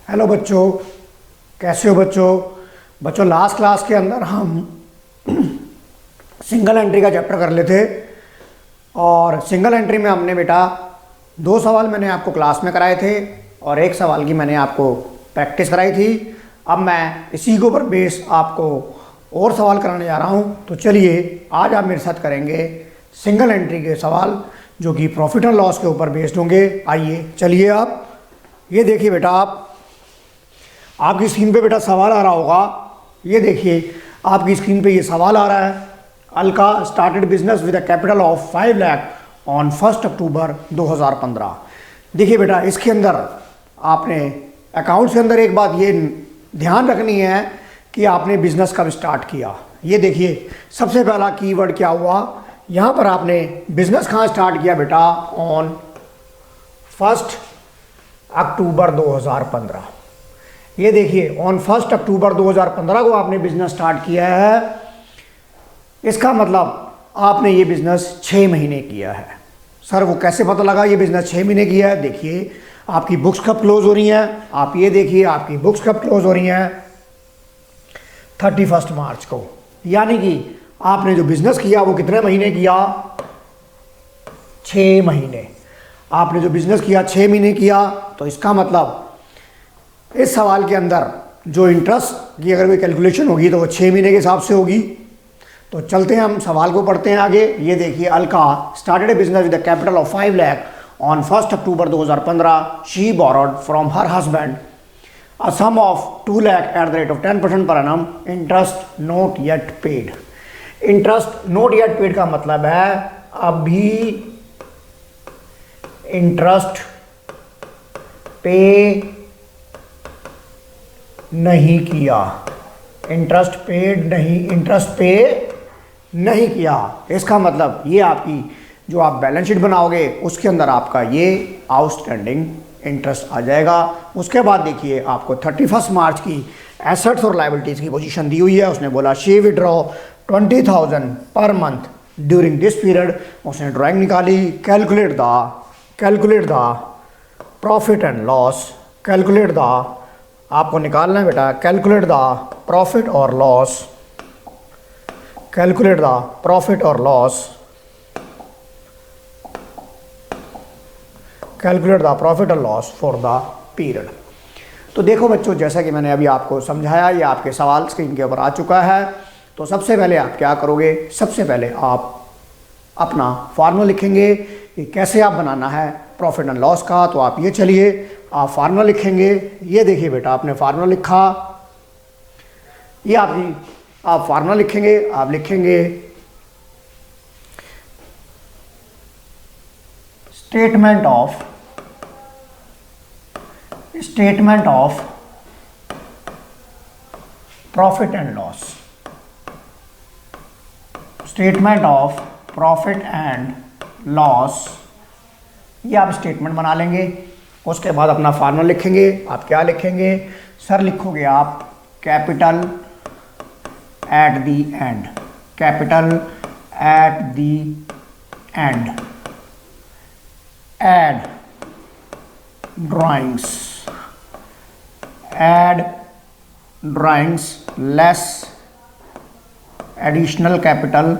Hello बच्चों, कैसे हो बच्चों। बच्चों लास्ट क्लास के अंदर हम सिंगल एंट्री का चैप्टर कर लेते और सिंगल एंट्री में हमने बेटा 2 सवाल मैंने आपको क्लास में कराए थे और 1 सवाल की मैंने आपको प्रैक्टिस कराई थी। अब मैं इसी के ऊपर बेस आपको और सवाल कराने जा रहा हूँ। तो चलिए आज आप मेरे साथ करेंगे सिंगल एंट्री के सवाल जो कि प्रॉफिट एंड लॉस के ऊपर बेस्ड होंगे। आइए चलिए आप ये देखिए बेटा, आपकी स्क्रीन पे बेटा सवाल आ रहा होगा। ये देखिए आपकी स्क्रीन पे ये सवाल आ रहा है। Alka started business with a capital of 5 lakh on 1 October 2015। देखिए बेटा इसके अंदर आपने अकाउंट्स के अंदर एक बात ये ध्यान रखनी है कि आपने बिजनेस कब स्टार्ट किया। ये देखिए सबसे पहला कीवर्ड क्या हुआ, यहाँ पर आपने बिजनेस कहाँ स्टार्ट किया बेटा, ऑन 1 अक्टूबर 2015। ये देखिए ऑन 1 अक्टूबर 2015 को आपने बिजनेस स्टार्ट किया है। इसका मतलब आपने ये बिजनेस 6 महीने किया है। सर वो कैसे पता लगा ये बिजनेस 6 महीने किया है। देखिए आपकी बुक्स कब क्लोज हो रही हैं, आप ये देखिए आपकी बुक्स कब क्लोज हो रही हैं 31 मार्च को। यानी कि आपने जो बिजनेस किया वो कितने महीने किया, 6 महीने। आपने जो बिजनेस किया 6 महीने किया। तो इसका मतलब इस सवाल के अंदर जो इंटरेस्ट की अगर कोई कैलकुलेशन होगी तो वो 6 महीने के हिसाब से होगी। तो चलते हैं हम सवाल को पढ़ते हैं आगे। ये देखिए Alka started a business with a capital of 5 lakh on 1 October 2015। She borrowed from her husband a sum of 2 lakh at the rate of 10% per annum. Interest not yet paid. Interest not yet paid का मतलब है अभी interest पे नहीं किया, interest paid नहीं, interest पे नहीं किया। इसका मतलब ये आपकी जो आप बैलेंस शीट बनाओगे उसके अंदर आपका ये आउटस्टैंडिंग इंटरेस्ट आ जाएगा। उसके बाद देखिए आपको 31 मार्च की एसेट्स और लायबिलिटीज़ की पोजीशन दी हुई है। उसने बोला she withdraw 20,000 per month during this period. उसने ड्राइंग निकाली, calculate the profit and loss. Calculate the, आपको निकालना है बेटा, कैलकुलेट द प्रॉफिट और लॉस। कैलकुलेट द प्रॉफिट और लॉस। कैलकुलेट द प्रॉफिट और लॉस फॉर द पीरियड। तो देखो बच्चों, जैसा कि मैंने अभी आपको समझाया, ये आपके सवाल स्क्रीन के ऊपर आ चुका है। तो सबसे पहले आप क्या करोगे, सबसे पहले आप अपना फार्मूला लिखेंगे कि कैसे आप बनाना है प्रॉफिट एंड लॉस का। तो आप ये चलिए आप फार्मूला लिखेंगे। ये देखिए बेटा आपने फार्मूला लिखा, ये आप फार्मूला लिखेंगे। आप लिखेंगे statement of profit and loss. Statement of profit and loss, ये आप स्टेटमेंट बना लेंगे। उसके बाद अपना फार्मूला लिखेंगे। आप क्या लिखेंगे सर, लिखोगे आप capital at the end. Capital at the end. Add drawings less additional capital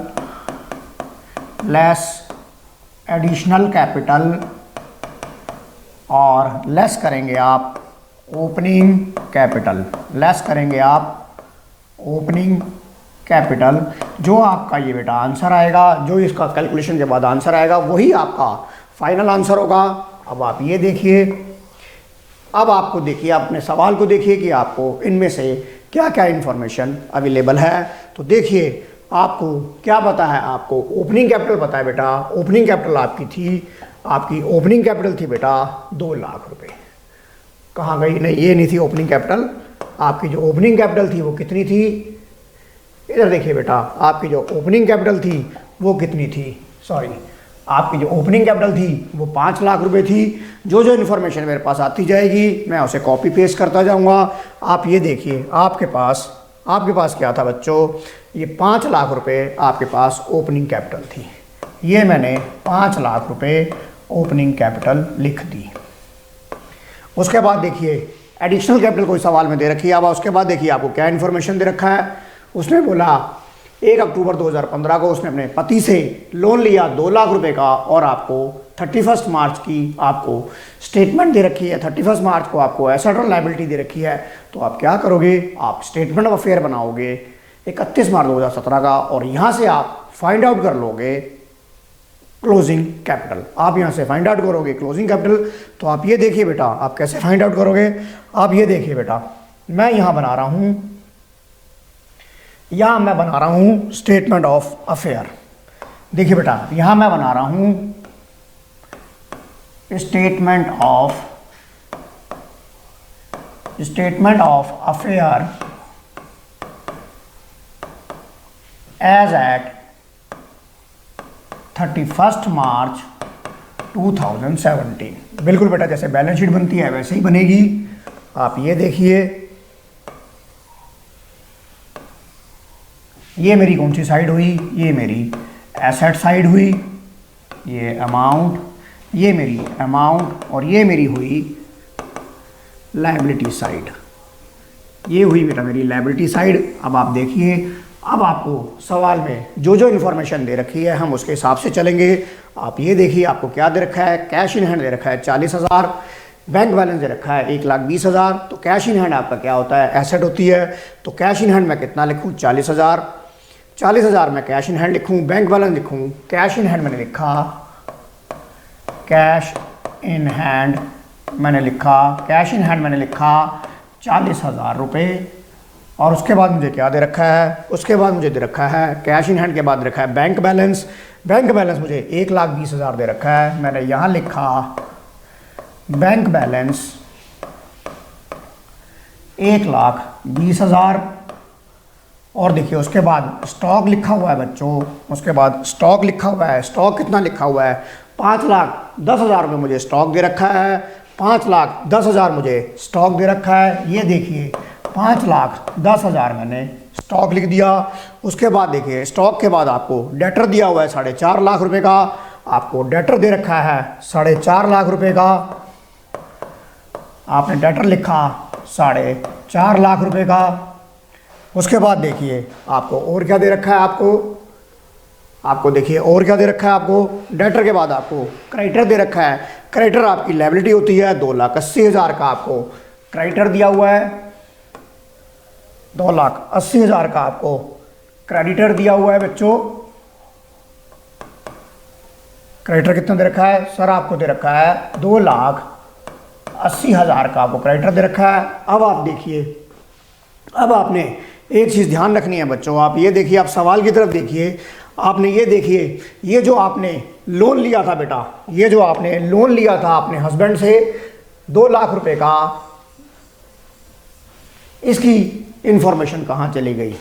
और लेस करेंगे आप ओपनिंग कैपिटल। लेस करेंगे आप ओपनिंग कैपिटल। जो आपका ये बेटा आंसर आएगा, जो इसका कैलकुलेशन के बाद आंसर आएगा वही आपका फाइनल आंसर होगा। अब आप ये देखिए, अब आपको देखिए, अपने सवाल को देखिए कि आपको इनमें से क्या क्या इंफॉर्मेशन अवेलेबल है। तो देखिए आपको क्या पता है, आपको ओपनिंग कैपिटल पता है बेटा। ओपनिंग कैपिटल आपकी ओपनिंग कैपिटल थी बेटा 2 लाख रुपए। कहाँ गई, नहीं ये नहीं थी ओपनिंग कैपिटल। आपकी जो ओपनिंग कैपिटल थी वो कितनी थी, इधर देखिए बेटा, आपकी जो ओपनिंग कैपिटल थी वो कितनी थी, सॉरी, आपकी जो ओपनिंग कैपिटल थी वो 5 लाख रुपए थी। जो जो इन्फॉर्मेशन मेरे पास आती जाएगी मैं उसे कॉपी पेस्ट करता जाऊँगा। आप ये देखिए आपके पास क्या था बच्चों, ये 5 लाख रुपए आपके पास ओपनिंग कैपिटल थी। ये मैंने 5 लाख रुपए ओपनिंग कैपिटल लिख दी। उसके बाद देखिए एडिशनल कैपिटल कोई सवाल में दे रखी है। अब उसके बाद देखिए आपको क्या इन्फॉर्मेशन दे रखा है। उसने बोला 1 अक्टूबर 2015 को उसने अपने पति से लोन लिया 2 लाख रुपए का और आपको 31 मार्च की आपको स्टेटमेंट दे रखी है। 31 मार्च को आपको एसेट और लायबिलिटी दे रखी है। तो आप क्या करोगे, आप स्टेटमेंट ऑफ अफेयर बनाओगे 31 मार्च 2017 का और यहाँ से आप फाइंड आउट कर लोगे क्लोजिंग कैपिटल। आप यहाँ से फाइंड आउट करोगे क्लोजिंग कैपिटल। तो आप ये देखिए बेटा, आप कैसे फाइंड आउट करोगे। आप ये देखिए बेटा, मैं यहाँ बना रहा हूँ, यहाँ मैं बना रहा हूँ स्टेटमेंट ऑफ अफेयर। देखिए बेटा, यहाँ मैं बना रहा हूँ statement of affair as at 31 March 2017। बिल्कुल बेटा, जैसे बैलेंस शीट बनती है वैसे ही बनेगी। आप ये देखिए, ये मेरी कौन सी साइड हुई, ये मेरी एसेट साइड हुई, ये अमाउंट, ये मेरी अमाउंट और ये मेरी हुई लायबिलिटी साइड। ये हुई बेटा मेरी लायबिलिटी साइड। अब आप देखिए, अब आपको सवाल में जो जो इन्फॉर्मेशन दे रखी है हम उसके हिसाब से चलेंगे। आप ये देखिए, आपको क्या दे रखा है, कैश इन हैंड दे रखा है 40,000, बैंक बैलेंस दे रखा है 1,20,000। तो कैश इन हैंड आपका क्या होता है, एसेट होती है। तो कैश इन हैंड मैं कितना लिखूँ, 40,000। 40,000 मैं कैश इन हैंड लिखूँ, बैंक बैलेंस लिखूँ। कैश इन हैंड मैंने लिखा, कैश इन हैंड मैंने लिखा, कैश इन हैंड मैंने लिखा 40,000 रुपये। और उसके बाद मुझे क्या दे रखा है, उसके बाद मुझे दे रखा है कैश इन हैंड के बाद रखा है बैंक बैलेंस। बैंक बैलेंस मुझे 1,20,000 दे रखा है। मैंने यहाँ लिखा बैंक बैलेंस 1,20,000। और देखिए उसके बाद स्टॉक लिखा हुआ है बच्चों, उसके बाद स्टॉक लिखा हुआ है। स्टॉक कितना लिखा हुआ है, 5,10,000 रुपये मुझे स्टॉक दे रखा है। 5,10,000 मुझे स्टॉक दे रखा है। ये देखिए 5,10,000 मैंने स्टॉक लिख दिया। उसके बाद देखिए स्टॉक के बाद आपको डेटर दिया हुआ है 4.5 लाख रुपए का। आपको डेटर दे रखा है 4.5 लाख रुपए का। आपने डेटर लिखा 4.5 लाख रुपए का। उसके बाद देखिए आपको और क्या दे रखा है, आपको देखिए और क्या दे रखा है। आपको डेटर के बाद आपको क्रेडिटर दे रखा है। क्रेडिटर आपकी लायबिलिटी होती है 2,80,000 का। आपको क्रेडिटर दिया हुआ है 2,80,000 का। आपको क्रेडिटर दिया हुआ है बच्चों। क्रेडिटर कितना दे रखा है सर, आपको दे रखा है 2,80,000 का आपको क्रेडिटर दे रखा है। अब आप देखिए, अब आपने एक चीज़ ध्यान रखनी है बच्चों। आप ये देखिए, आप सवाल की तरफ देखिए। आपने ये देखिए, ये जो आपने लोन लिया था बेटा, ये जो आपने लोन लिया था अपने हस्बैंड से 2 लाख रुपए का, इसकी इंफॉर्मेशन कहाँ चली गई।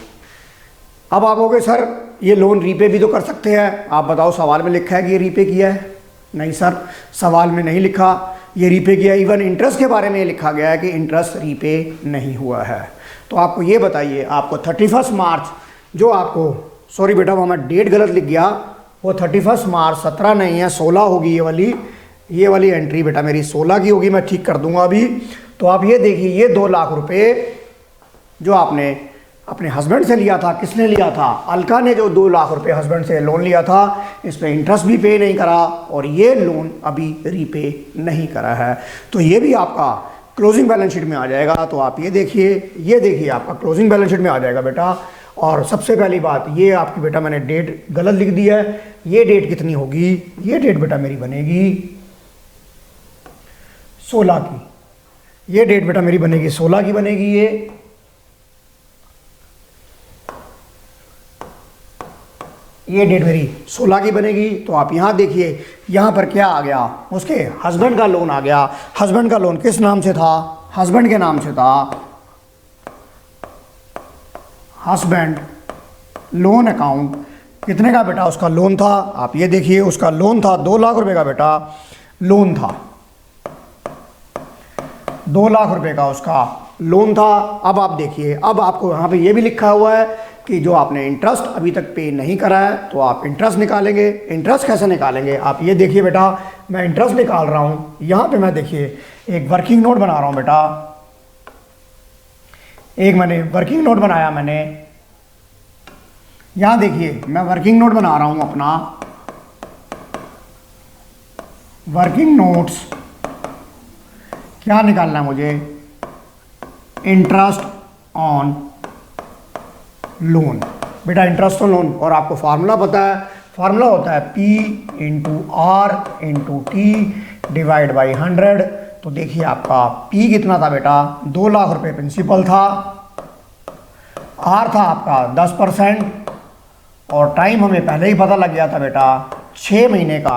अब आप कहोगे सर ये लोन रीपे भी तो कर सकते हैं। आप बताओ, सवाल में लिखा है कि ये रीपे किया है? नहीं सर, सवाल में नहीं लिखा ये रीपे किया। इवन इंटरेस्ट के बारे में ये लिखा गया है कि इंटरेस्ट रीपे नहीं हुआ है। तो आपको ये बताइए, आपको 31 मार्च जो आपको, सॉरी बेटा वहाँ मैं डेट गलत लिख गया, वो 31 मार्च 17 नहीं है 16 होगी। ये वाली एंट्री बेटा मेरी 16 की होगी। मैं ठीक कर दूंगा अभी। तो आप ये देखिए, ये 2 लाख रुपए जो आपने अपने हस्बैंड से लिया था, किसने लिया था, अलका ने जो 2 लाख रुपए हस्बैंड से लोन लिया था, इस पर इंटरेस्ट भी पे नहीं करा और ये लोन अभी रीपे नहीं करा है। तो ये भी आपका क्लोजिंग बैलेंस शीट में आ जाएगा। तो आप ये देखिए आपका क्लोजिंग बैलेंस शीट में आ जाएगा बेटा। और सबसे पहली बात, ये आपकी बेटा मैंने डेट गलत लिख दी है। ये डेट कितनी होगी, ये डेट बेटा मेरी बनेगी 16 की। ये डेट बेटा मेरी बनेगी 16 की बनेगी। ये डेट मेरी 16 की बनेगी। तो आप यहाँ देखिए, यहाँ पर क्या आ गया, उसके हस्बैंड का लोन आ गया। हस्बैंड का लोन किस नाम से था, हस्बैंड के नाम से था। हस्बैंड लोन अकाउंट कितने का बेटा उसका लोन था। आप ये देखिए, उसका लोन था 2 लाख रुपए का बेटा लोन था। 2 लाख रुपए का उसका लोन था। अब आप देखिए, अब आपको यहाँ पे ये भी लिखा हुआ है कि जो आपने इंटरेस्ट अभी तक पे नहीं करा है तो आप इंटरेस्ट निकालेंगे। इंटरेस्ट कैसे निकालेंगे, आप ये देखिए बेटा, मैं इंटरेस्ट निकाल रहा हूँ। यहाँ पे मैं देखिए एक वर्किंग नोट बना रहा हूँ बेटा। एक मैंने वर्किंग नोट बनाया। मैंने यहां देखिए मैं वर्किंग नोट बना रहा हूं अपना। वर्किंग नोट्स क्या निकालना है मुझे? Interest on loan. बेटा इंटरेस्ट ऑन लोन, और आपको फार्मूला पता है, फार्मूला होता है P into R into T divide by 100। तो देखिए आपका P कितना था बेटा? 2 लाख रुपए प्रिंसिपल था, R था आपका 10%, और टाइम हमें पहले ही पता लग गया था बेटा 6 महीने का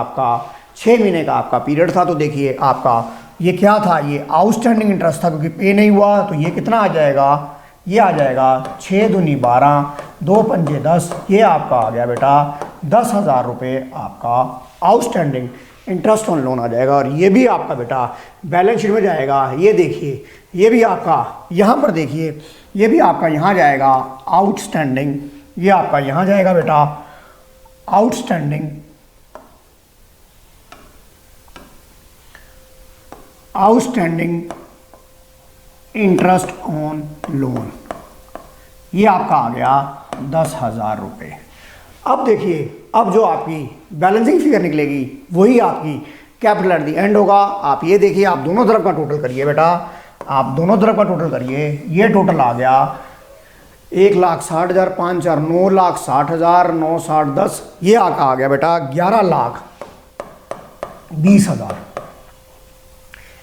आपका पीरियड था। तो देखिए आपका ये क्या था? ये आउटस्टैंडिंग इंटरेस्ट था, क्योंकि पे नहीं हुआ। तो ये कितना आ जाएगा? ये आ जाएगा 6 दूनी 12, 2 पंजे 10। ये आपका आ गया बेटा 10,000 रुपये आपका आउटस्टैंडिंग इंटरेस्ट ऑन लोन आ जाएगा। और ये भी आपका बेटा बैलेंस शीट में जाएगा। ये देखिए ये भी आपका यहाँ पर देखिए, ये भी आपका यहाँ जाएगा आउटस्टैंडिंग। ये आपका यहाँ जाएगा बेटा आउटस्टैंडिंग इंटरेस्ट ऑन लोन। ये आपका आ गया 10,000 रुपये। अब देखिए, अब जो आपकी बैलेंसिंग फिगर निकलेगी वही आपकी कैपिटल एट द एंड होगा। आप ये देखिए, आप दोनों तरफ का टोटल करिए बेटा, आप दोनों तरफ का टोटल करिए। ये टोटल आ गया 1,60,000, 5,4, 9,60,000, 9, 60, 10। ये आका आ गया बेटा 11,20,000।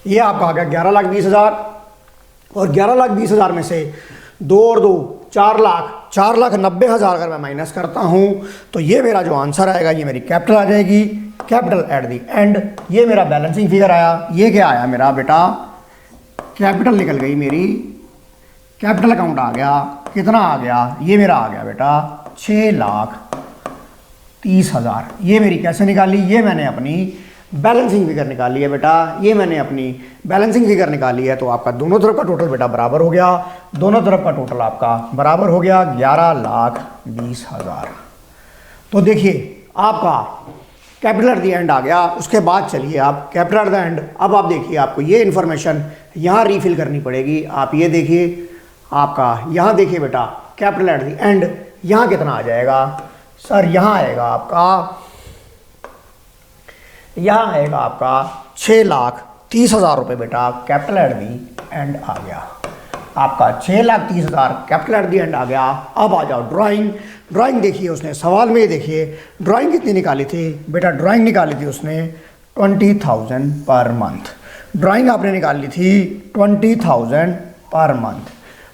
ये आपका आ गया 11,20,000। और 11,20,000 में से 2 और 2 4,90,000 अगर मैं माइनस करता हूं तो ये मेरा जो आंसर आएगा, ये मेरी कैपिटल आ जाएगी, कैपिटल एट द एंड। ये मेरा बैलेंसिंग फिगर आया। ये क्या आया मेरा बेटा? कैपिटल निकल गई मेरी, कैपिटल अकाउंट आ गया। कितना आ गया? ये मेरा आ गया बेटा 6,30,000। ये मेरी कैसे निकाली? ये मैंने अपनी बैलेंसिंग फिगर निकाली है बेटा, ये मैंने अपनी बैलेंसिंग फिगर निकाली है। तो आपका दोनों तरफ का टोटल बेटा बराबर हो गया, दोनों तरफ का टोटल आपका बराबर हो गया 11,20,000। तो देखिए आपका कैपिटल एट द एंड आ गया। उसके बाद चलिए आप कैपिटल एट द एंड, अब आप देखिए आपको ये इन्फॉर्मेशन यहाँ रीफिल करनी पड़ेगी। आप ये देखिए, आपका यहाँ देखिए बेटा कैपिटल एट द एंड यहाँ कितना आ जाएगा? सर यहाँ आएगा आपका 6,30,000 रुपये बेटा कैपिटल एट दी एंड आ गया। आपका 6,30,000 कैपिटल एट दी एंड आ गया। अब आ जाओ ड्राइंग देखिए, उसने सवाल में ये देखिए ड्राइंग कितनी निकाली थी बेटा? ड्राइंग निकाली थी उसने 20,000 पर मंथ। ड्राइंग आपने निकाली थी 20,000 पर मंथ,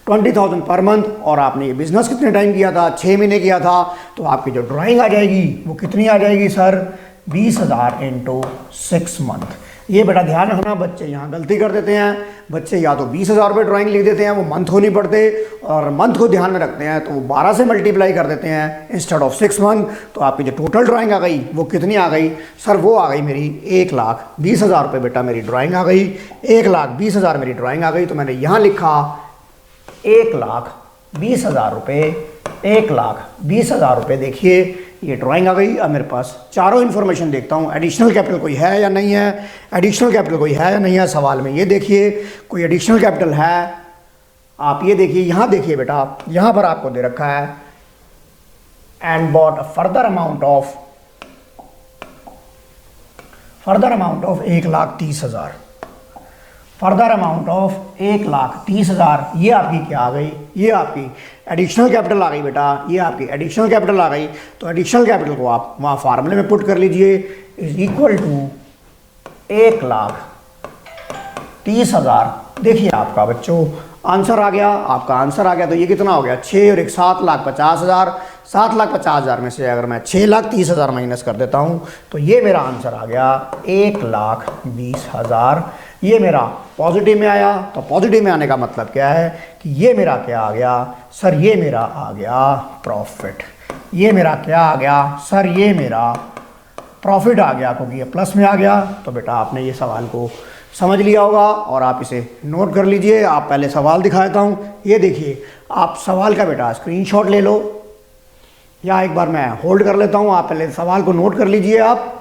20,000 पर मंथ। और आपने ये बिजनेस कितने टाइम किया था? 6 महीने किया था। तो आपकी जो ड्राइंग आ जाएगी वो कितनी आ जाएगी सर? 20,000 into 6 month. ये बेटा ध्यान रखना, बच्चे यहाँ गलती कर देते हैं। बच्चे या तो 20,000 रुपये ड्राइंग लिख देते हैं, वो मंथ को नहीं पढ़ते, और मंथ को ध्यान में रखते हैं तो वो 12 से मल्टीप्लाई कर देते हैं इंस्टेड ऑफ 6 मंथ। तो आपकी जो टोटल ड्राइंग आ गई वो कितनी आ गई सर? वो आ गई मेरी 1,20,000 रुपये बेटा मेरी ड्राइंग आ गई। 1,20,000 मेरी ड्राइंग आ गई। तो मैंने यहाँ लिखा 1,20,000 रुपये, 1,20,000 रुपये। देखिए ये ड्राइंग आ गई। अब मेरे पास चारों इन्फॉर्मेशन देखता हूँ, एडिशनल कैपिटल कोई है या नहीं है, एडिशनल कैपिटल कोई है या नहीं है सवाल में। ये देखिए कोई एडिशनल कैपिटल है? आप ये देखिए, यहाँ देखिए बेटा, यहाँ पर आपको दे रखा है and bought further amount of 1,30,000, further amount of 1,30,000। ये आपकी क्या आ गई? ये आपकी एडिशनल कैपिटल आ गई बेटा, ये आपकी एडिशनल कैपिटल आ गई। तो एडिशनल कैपिटल को आप वहाँ फार्मूले में पुट कर लीजिए, इज इक्वल टू 1,30,000। देखिए आपका बच्चों आंसर आ गया, आपका आंसर आ गया। तो ये कितना हो गया? 6 और 1 7,50,000। 7,50,000 में से अगर मैं 6,30,000 माइनस कर देता हूँ तो ये मेरा आंसर आ गया 1,20,000। ये मेरा पॉजिटिव में आया। तो पॉजिटिव में आने का मतलब क्या है कि ये मेरा क्या आ गया सर? ये मेरा आ गया प्रॉफिट। ये मेरा क्या आ गया सर? ये मेरा प्रॉफिट आ गया, क्योंकि ये प्लस में आ गया। तो बेटा आपने ये सवाल को समझ लिया होगा और आप इसे नोट कर लीजिए। आप पहले सवाल दिखा देता हूँ। ये देखिए, आप सवाल का बेटा स्क्रीनशॉट ले लो, या एक बार मैं होल्ड कर लेता हूँ। आप पहले सवाल को नोट कर लीजिए आप।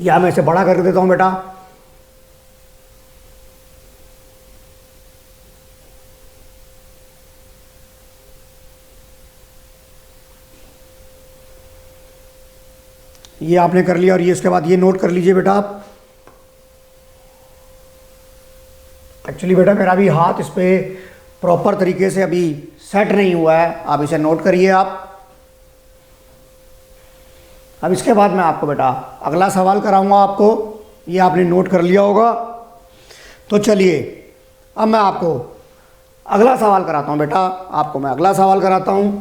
या मैं इसे बड़ा कर देता हूं बेटा। ये आपने कर लिया और ये इसके बाद ये नोट कर लीजिए बेटा आप। एक्चुअली बेटा मेरा भी हाथ इस पे प्रॉपर तरीके से अभी सेट नहीं हुआ है, आप इसे नोट करिए आप। अब इसके बाद मैं आपको बेटा अगला सवाल कराऊंगा आपको, ये आपने नोट कर लिया होगा। तो चलिए अब मैं आपको अगला सवाल कराता हूं बेटा, आपको मैं अगला सवाल कराता हूं।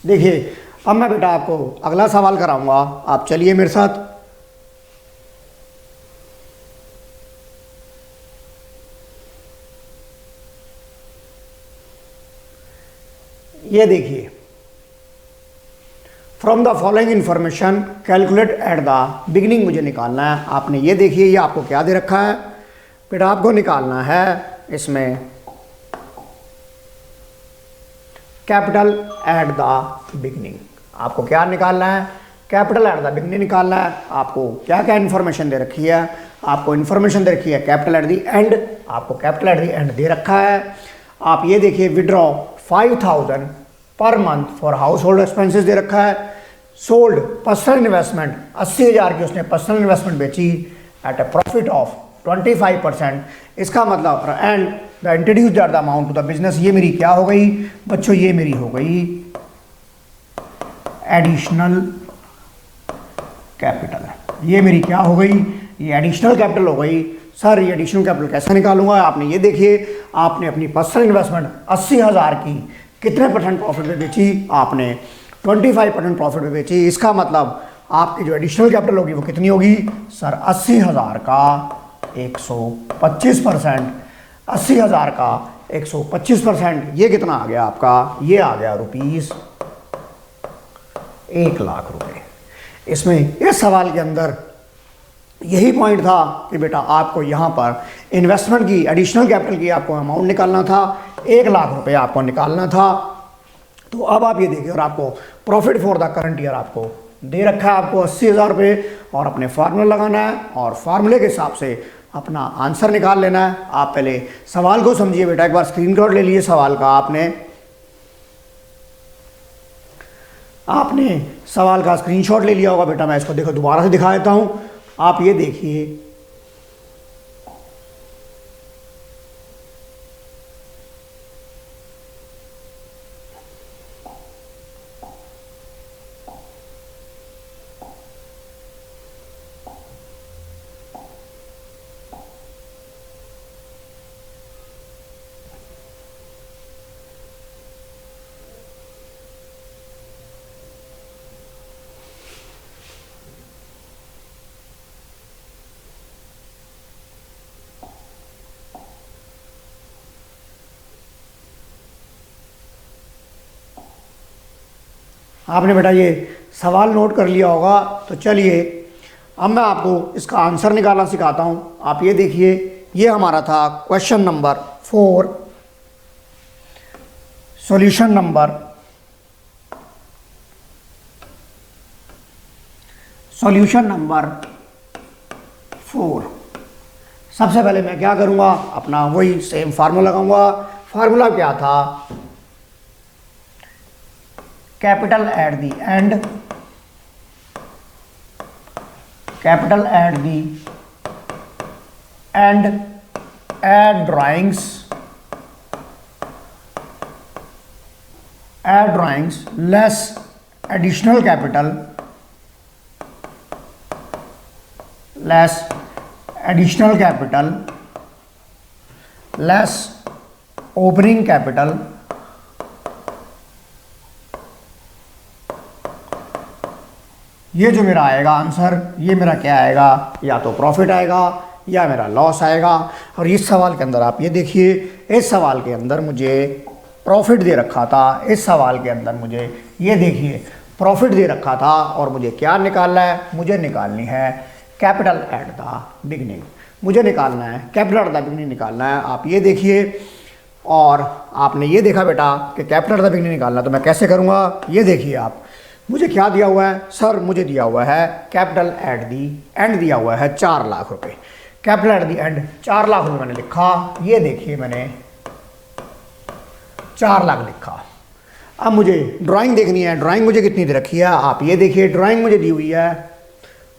देखिए अब मैं बेटा आपको अगला सवाल कराऊंगा, आप चलिए मेरे साथ। ये देखिए, from the following information calculate at the beginning मुझे निकालना है। आपने ये देखिए, ये आपको क्या दे रखा है बेटा, आपको निकालना है इसमें कैपिटल एट द बिगिनिंग। आपको क्या निकालना है, कैपिटल एट द बिगिनिंग निकालना है। आपको क्या क्या इन्फॉर्मेशन दे रखी है, आपको इन्फॉर्मेशन दे रखी है कैपिटल एट द एंड, आपको कैपिटल एट द एंड दे रखा है। आप ये देखिए, विड्रॉ 5000 पर month for household expenses दे रखा है। सोल्ड पर्सनल इन्वेस्टमेंट 80,000 की उसने पर्सनल इन्वेस्टमेंट बेची एट ए प्रॉफिट ऑफ 25%। इसका मतलब and the introduce the amount to the business, ये मेरी क्या हो गई बच्चों, ये मेरी हो गई एडिशनल कैपिटल। ये मेरी क्या हो गई, ये एडिशनल कैपिटल हो गई। सर ये एडिशनल कैपिटल कैसे निकालूंगा, आपने ये देखिए, आपने अपनी पर्सनल इन्वेस्टमेंट 80,000 की कितने परसेंट प्रॉफिट पे बेची, आपने 25% प्रॉफिट पे बेची। इसका मतलब आपकी जो एडिशनल कैपिटल होगी वो कितनी होगी सर, 80,000 का 125%। 80,000 का 125%, ये कितना आ गया आपका, ये आ गया रुपीस 1,00,000 रुपए। इसमें इस सवाल के अंदर यही पॉइंट था कि बेटा आपको यहाँ पर इन्वेस्टमेंट की एडिशनल कैपिटल की आपको अमाउंट निकालना था, 1,00,000 रुपए आपको निकालना था। तो अब आप ये देखिए, और आपको profit for the current year आपको दे रखा है, आपको 80,000 रुपये, और अपने फार्मूला लगाना है और फार्मूले के हिसाब से अपना आंसर निकाल लेना है। आप पहले सवाल को समझिए बेटा, एक बार स्क्रीनशॉट ले लीजिए सवाल का। आपने सवाल का स्क्रीनशॉट ले लिया होगा बेटा, मैं इसको देखो दोबारा से दिखा देता हूं। आप ये देखिए, आपने बेटा ये सवाल नोट कर लिया होगा। तो चलिए अब मैं आपको इसका आंसर निकालना सिखाता हूं। आप ये देखिए, ये हमारा था क्वेश्चन नंबर 4, सॉल्यूशन नंबर 4। सबसे पहले मैं क्या करूंगा, अपना वही सेम फार्मूला लगाऊंगा। फार्मूला क्या था, capital at the end, capital at the end, add drawings less additional capital, less additional capital, less opening capital, ये जो मेरा आएगा आंसर, ये मेरा क्या आएगा, या तो प्रॉफिट आएगा या मेरा लॉस आएगा। और इस सवाल के अंदर आप ये देखिए, इस सवाल के अंदर मुझे प्रॉफिट दे रखा था, इस सवाल के अंदर मुझे ये देखिए प्रॉफिट दे रखा था, और मुझे क्या निकालना है, मुझे निकालनी है कैपिटल एट द बिगिनिंग। मुझे निकालना है कैपिटल एट द बिगिनिंग निकालना है। आप ये देखिए, और आपने ये देखा बेटा कि कैपिटल तभी नहीं निकालना, तो मैं कैसे करूँगा, ये देखिए आप, मुझे क्या दिया हुआ है सर, मुझे दिया हुआ है कैपिटल एट दी एंड दिया हुआ है 4 लाख रुपए। Capital at the and 4 lakh रुपए मैंने लिखा, ये देखिए मैंने 4 लाख लिखा। अब मुझे ड्राइंग देखनी है, ड्राइंग मुझे कितनी दे रखी है, आप ये देखिए ड्राइंग मुझे दी हुई है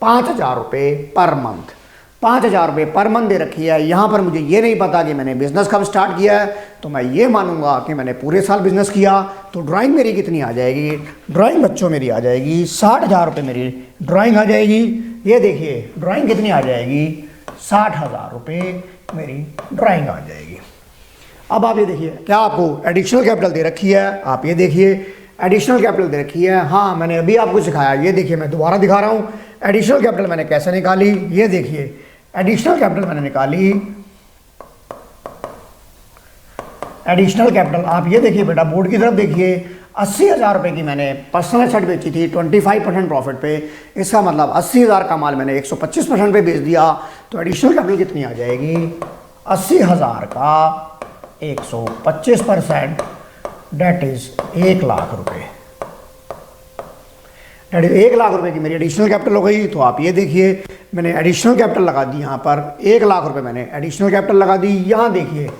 5,000 रुपये पर मंथ। 5,000 रुपये पर मंथ दे रखी है। यहाँ पर मुझे ये नहीं पता कि मैंने बिज़नेस कब स्टार्ट किया है, तो मैं ये मानूंगा कि मैंने पूरे साल बिज़नेस किया। तो ड्राइंग मेरी कितनी आ जाएगी, ड्राइंग बच्चों मेरी आ जाएगी 60,000 रुपये मेरी ड्राइंग आ जाएगी। ये देखिए ड्राइंग कितनी आ जाएगी, 60,000 रुपये मेरी ड्राइंग आ जाएगी। अब आप ये देखिए, क्या आपको एडिशनल कैपिटल दे रखी है, आप ये देखिए एडिशनल कैपिटल दे रखी है। हाँ, मैंने अभी आपको सिखाया, ये देखिए मैं दोबारा दिखा रहा हूँ एडिशनल कैपिटल मैंने कैसे निकाली। ये देखिए एडिशनल कैपिटल मैंने निकाली, एडिशनल कैपिटल आप ये देखिए बेटा, बोर्ड की तरफ देखिए, 80,000 रुपये की मैंने पर्सनल एसेट बेची थी 25% प्रॉफिट पे। इसका मतलब 80,000 का माल मैंने 125% पे बेच दिया। तो एडिशनल कैपिटल कितनी आ जाएगी, 80,000 का 125%, डेट इज 1 लाख रुपये। डेट इज 1 लाख रुपये की मेरी एडिशनल कैपिटल हो गई। तो आप ये देखिए मैंने एडिशनल कैपिटल लगा दी, यहाँ पर 1 लाख रुपये मैंने एडिशनल कैपिटल लगा दी। यहाँ देखिए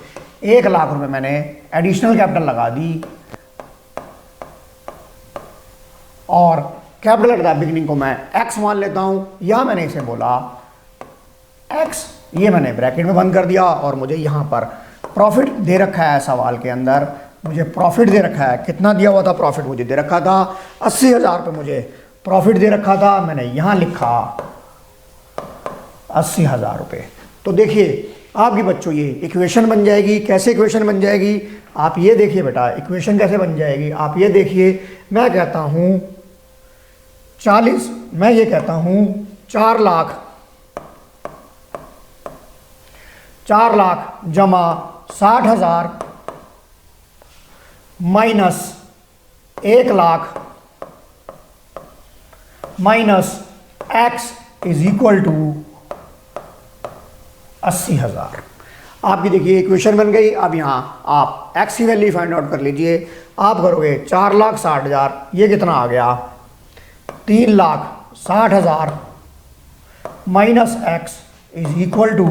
1 लाख रुपये मैंने एडिशनल कैपिटल लगा दी, और कैपिटल एट द बिगिनिंग को मैं एक्स मान लेता हूँ। यहाँ मैंने इसे बोला एक्स, ये मैंने ब्रैकेट में बंद कर दिया। और मुझे यहाँ पर प्रॉफिट दे रखा है, सवाल के अंदर मुझे प्रॉफिट दे रखा है। कितना दिया हुआ था प्रॉफिट, मुझे दे रखा था 80,000 रुपये मुझे प्रॉफिट दे रखा था। मैंने यहाँ लिखा 80,000 रुपये। तो देखिए आपकी बच्चों ये इक्वेशन बन जाएगी। कैसे इक्वेशन बन जाएगी, आप ये देखिए बेटा इक्वेशन कैसे बन जाएगी। आप ये देखिए, मैं कहता हूँ 40, मैं ये कहता हूँ 4 लाख जमा 60,000 minus 1 lakh minus x is equal to 80,000। आपकी देखिए इक्वेशन बन गई। अब यहाँ आप एक्स की वैल्यू फाइंड आउट कर लीजिए। आप करोगे 4,60,000, ये कितना आ गया, 3,60,000 minus x is equal to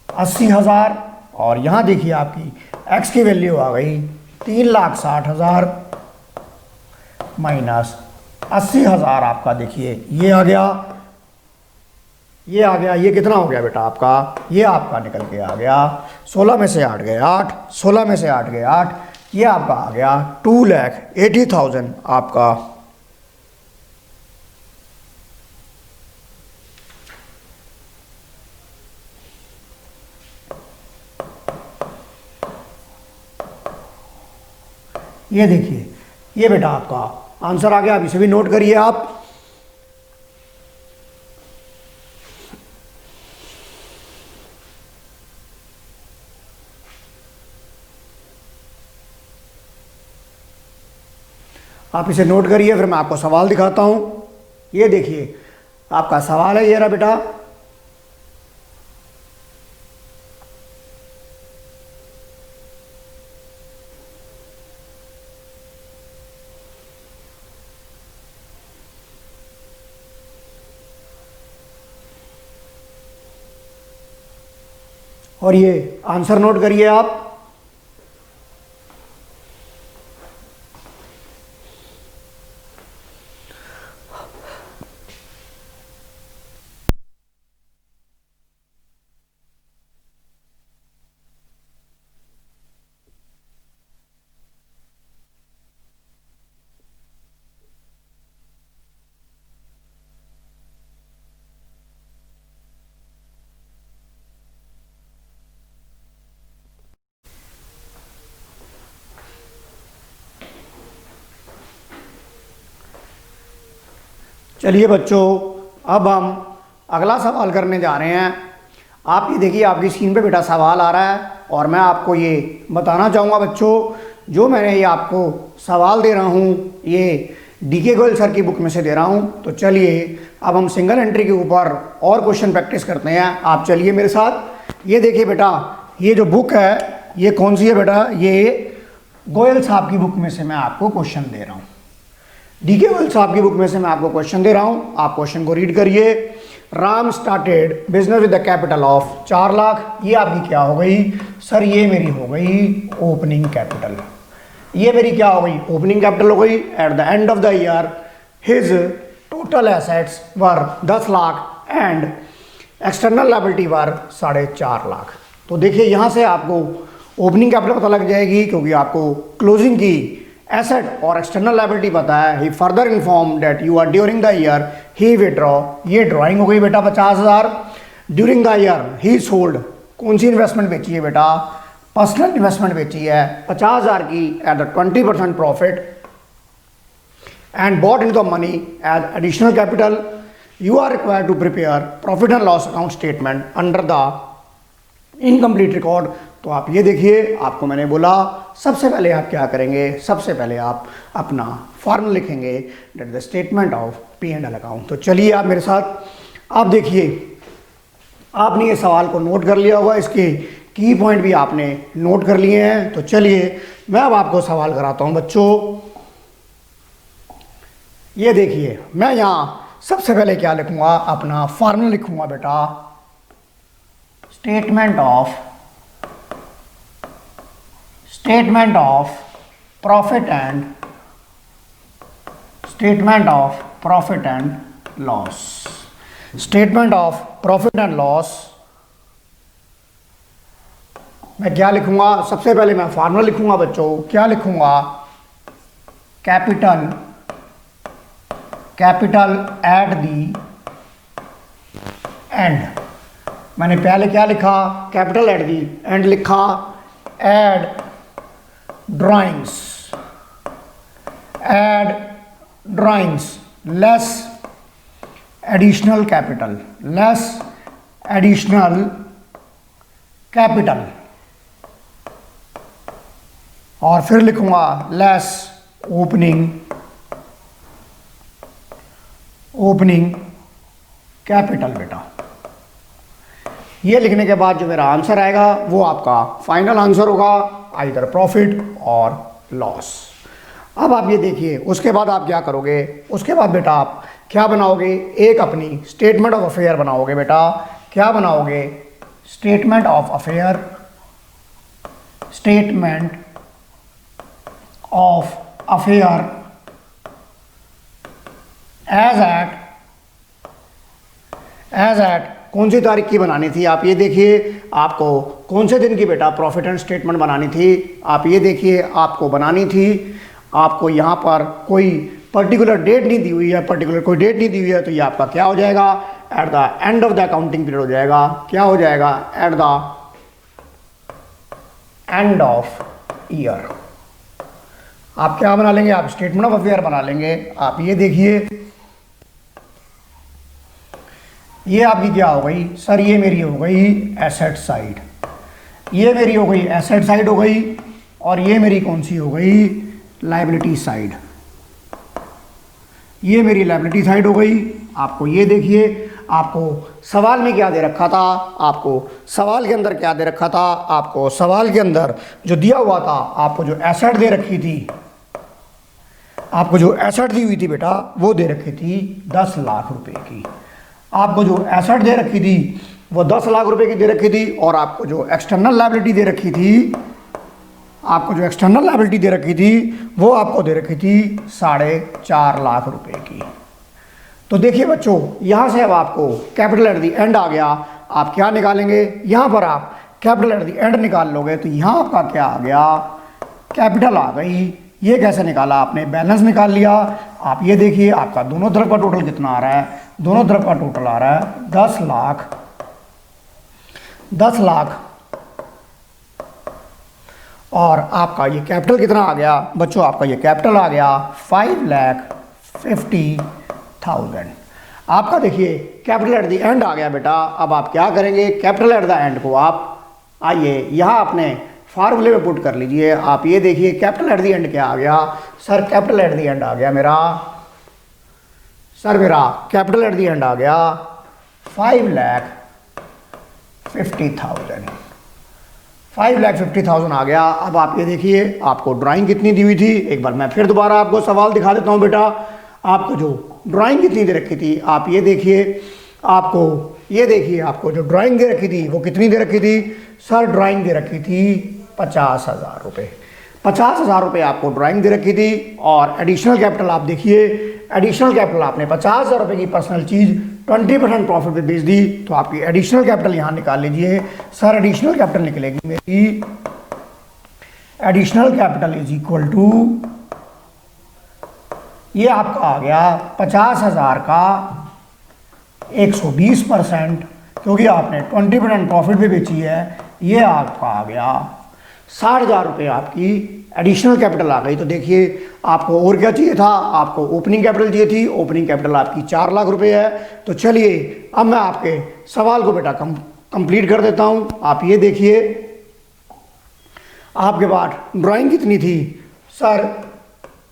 80,000। और यहाँ देखिए आपकी एक्स की वैल्यू आ गई 3,60,000 माइनस 80,000। आपका देखिए ये आ गया, ये आ गया, ये कितना हो गया बेटा आपका, ये आपका निकल के आ गया 16 में से 8 गए 8, 16 में से 8 गए 8, ये आपका आ गया 2,80,000 आपका। ये देखिए ये बेटा आपका आंसर आ गया। अब इसे भी नोट करिए आप। आप इसे नोट करिए, फिर मैं आपको सवाल दिखाता हूं। ये देखिए आपका सवाल है, ये रहा बेटा। और ये आंसर नोट करिए आप। चलिए बच्चों, अब हम अगला सवाल करने जा रहे हैं। आप ये देखिए आपकी स्क्रीन पे बेटा सवाल आ रहा है, और मैं आपको ये बताना चाहूँगा बच्चों, जो मैंने ये आपको सवाल दे रहा हूँ ये डीके गोयल सर की बुक में से दे रहा हूँ। तो चलिए अब हम सिंगल एंट्री के ऊपर और क्वेश्चन प्रैक्टिस करते हैं। आप चलिए मेरे साथ। ये देखिए बेटा, ये जो बुक है ये कौन सी है बेटा, ये गोयल साहब की बुक में से मैं आपको क्वेश्चन दे रहा हूँ। डीके गोयल साहब की बुक में से मैं आपको क्वेश्चन दे रहा हूँ, आप क्वेश्चन को रीड करिए। Ram started business with the capital of 4 lakh. ये आपकी क्या हो गई सर, ये मेरी हो गई ओपनिंग कैपिटल। ये मेरी क्या हो गई, ओपनिंग कैपिटल हो गई। At the end of the year his total assets were 10 lakh and external liability were 4.5 lakh. तो देखिए यहाँ से आपको ओपनिंग कैपिटल पता लग जाएगी, क्योंकि आपको क्लोजिंग की एसेट और एक्सटर्नल लायबिलिटी पता है। He further inform that you are during the year he withdraw, ये ड्रॉइंग हो गई बेटा 50,000। During the year he sold, कौन सी इन्वेस्टमेंट बेची है बेटा, पर्सनल इन्वेस्टमेंट बेची है 50,000 की at the 20% profit and bought in the money as additional capital. You are required to prepare profit and loss account statement under the incomplete record. तो आप ये देखिए, आपको मैंने बोला सबसे पहले आप क्या करेंगे, सबसे पहले आप अपना फॉर्मूला लिखेंगे, that the statement of P and L account. तो चलिए आप मेरे साथ, आप देखिए, आपने ये सवाल को नोट कर लिया होगा, इसके की पॉइंट भी आपने नोट कर लिए हैं। तो चलिए मैं अब आपको सवाल कराता हूं बच्चों। ये देखिए, मैं यहाँ सबसे पहले क्या लिखूंगा, अपना फॉर्मूला लिखूंगा बेटा, statement of profit and loss. Statement of profit and loss मैं क्या लिखूंगा, सबसे पहले मैं फॉर्मूला लिखूंगा बच्चों, क्या लिखूंगा, कैपिटल एट दी एंड। मैंने पहले क्या लिखा, कैपिटल एट दी एंड लिखा, add drawings less additional capital, और फिर लिखूंगा लेस ओपनिंग कैपिटल बेटा। ये लिखने के बाद जो मेरा आंसर आएगा वो आपका फाइनल आंसर होगा, आइदर प्रॉफिट और लॉस। अब आप ये देखिए, उसके बाद आप क्या करोगे, उसके बाद बेटा आप क्या बनाओगे, एक अपनी स्टेटमेंट ऑफ अफेयर बनाओगे बेटा। क्या बनाओगे, statement of affair as at कौन सी तारीख की बनानी थी, आप ये देखिए, आपको कौन से दिन की बेटा प्रॉफिट एंड स्टेटमेंट बनानी थी, आप ये देखिए, आपको बनानी थी, आपको यहाँ पर कोई पर्टिकुलर डेट नहीं दी हुई है, पर्टिकुलर कोई डेट नहीं दी हुई है, तो ये आपका क्या हो जाएगा, eight the end of the accounting period हो जाएगा। क्या हो जाएगा, eight the end of year. आप क्या बना लेंगे, आप स्टेटमेंट ऑफ अफेयर बना लेंगे। आप ये देखिए, ये आपकी क्या हो गई सर, ये मेरी हो गई एसेट साइड, ये मेरी हो गई एसेट साइड हो गई, और ये मेरी कौन सी हो गई, लायबिलिटी साइड। ये मेरी लायबिलिटी साइड हो गई। आपको ये देखिए, आपको सवाल में क्या दे रखा था, आपको सवाल के अंदर क्या दे रखा था, आपको सवाल के अंदर जो दिया हुआ था, आपको जो एसेट दे रखी थी, आपको जो एसेट दी हुई थी बेटा, वो दे रखी थी 10 लाख रुपए की। आपको जो एसेट दे रखी थी वो 10 लाख रुपए की दे रखी थी, और आपको जो एक्सटर्नल लायबिलिटी दे रखी थी, आपको जो एक्सटर्नल लायबिलिटी दे रखी थी वो आपको दे रखी थी 4.5 लाख रुपए की। तो देखिए बच्चों, यहाँ से अब आपको कैपिटल एट द एंड आ गया। आप क्या निकालेंगे, यहाँ पर आप कैपिटल एट द एंड निकाल लोगे, तो यहाँ आपका क्या आ गया, कैपिटल आ गई। ये कैसे निकाला आपने, बैलेंस निकाल लिया। आप ये देखिए, आपका दोनों तरफ का टोटल कितना आ रहा है, दोनों तरफ का टोटल आ रहा है 10 लाख, और आपका ये कैपिटल कितना आ गया बच्चों, आपका ये कैपिटल आ गया 5,50,000। आपका देखिए कैपिटल एट द एंड आ गया बेटा। अब आप क्या करेंगे, कैपिटल एट द एंड को आप आइए यहाँ अपने फार्मूले में पुट कर लीजिए। आप ये देखिए, कैपिटल एट द एंड क्या आ गया sir, capital at the end आ गया मेरा कैपिटल एट द एंड आ गया 5,50,000। 5,50,000 आ गया। अब आप ये देखिए आपको ड्राइंग कितनी दी हुई थी, एक बार मैं फिर दोबारा आपको सवाल दिखा देता हूँ बेटा। आपको जो ड्राइंग कितनी दे रखी थी, आप ये देखिए, आपको ये देखिए, आपको जो ड्राइंग दे रखी थी वो कितनी दे रखी थी सर? ड्राइंग दे रखी थी 50,000 रुपये। 50,000 रुपये आपको ड्राइंग दे रखी थी। और एडिशनल कैपिटल आप देखिए, एडिशनल कैपिटल आपने 50,000 रुपये की पर्सनल चीज़ 20% प्रॉफिट पे बेच दी, तो आपकी एडिशनल कैपिटल यहाँ निकाल लीजिए। सर एडिशनल कैपिटल निकलेगी मेरी, additional capital is equal to, ये आपका आ गया 50,000 का 120%, क्योंकि आपने 20% प्रॉफिट भी बेची है। ये आपका आ गया 60,000 रुपये आपकी एडिशनल कैपिटल आ गई। तो देखिए आपको और क्या चाहिए था, आपको ओपनिंग कैपिटल चाहिए थी। ओपनिंग कैपिटल आपकी 4 लाख रुपए है। तो चलिए अब मैं आपके सवाल को बेटा कंप्लीट कर देता हूं। आप ये देखिए, आपके पास ड्राइंग कितनी थी सर?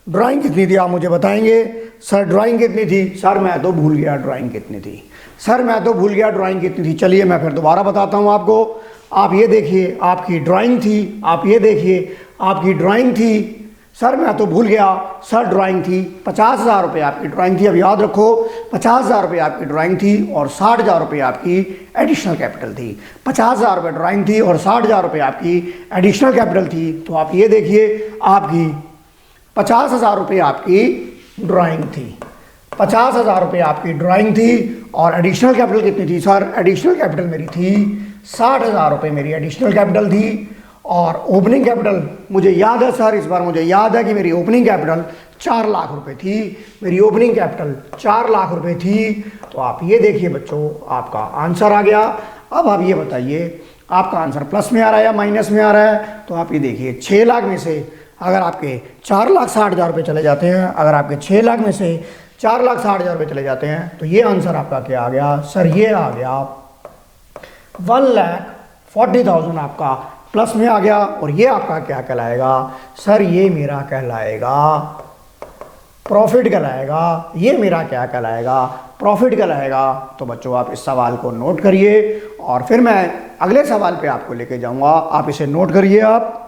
ड्राइंग कितनी थी आप मुझे बताएंगे? सर ड्राइंग कितनी थी? सर मैं तो भूल गया ड्राइंग कितनी थी। सर मैं तो भूल गया ड्राइंग कितनी थी। चलिए मैं फिर दोबारा बताता हूँ आपको। आप ये देखिए आपकी ड्राइंग थी, आप ये देखिए आपकी ड्राइंग थी। सर मैं तो भूल गया, सर ड्राइंग थी 50,000 रुपये आपकी ड्राइंग थी। अब याद रखो 50,000 रुपये आपकी ड्राइंग थी और 60,000 रुपये आपकी एडिशनल कैपिटल थी। 50,000 रुपये ड्राइंग थी और 60,000 रुपये आपकी एडिशनल कैपिटल थी। तो आप ये देखिए आपकी 50,000 रुपये आपकी ड्राइंग थी, 50,000 रुपये आपकी ड्राइंग थी। और एडिशनल कैपिटल कितनी थी सर? एडिशनल कैपिटल मेरी थी 60,000 रुपये मेरी एडिशनल कैपिटल थी। और ओपनिंग कैपिटल मुझे याद है सर, इस बार मुझे याद है कि मेरी ओपनिंग कैपिटल 4 लाख रुपए थी। मेरी ओपनिंग कैपिटल 4 लाख रुपए थी। तो आप ये देखिए बच्चों आपका आंसर आ गया। अब आप ये बताइए आपका आंसर प्लस में आ रहा है या माइनस में आ रहा है? तो आप ये देखिए 6 लाख में से अगर आपके 4,60,000 रुपये चले जाते हैं, अगर आपके 6 लाख में से 4,60,000 रुपये चले जाते हैं, तो ये आंसर आपका क्या आ गया सर? ये आ गया 1,40,000 आपका प्लस में आ गया। और ये आपका क्या कहलाएगा सर? ये मेरा कहलाएगा प्रॉफिट कहलाएगा। ये मेरा क्या कहलाएगा? प्रॉफिट कहलाएगा। तो बच्चों आप इस सवाल को नोट करिए और फिर मैं अगले सवाल पे आपको लेके जाऊंगा। आप इसे नोट करिए। आप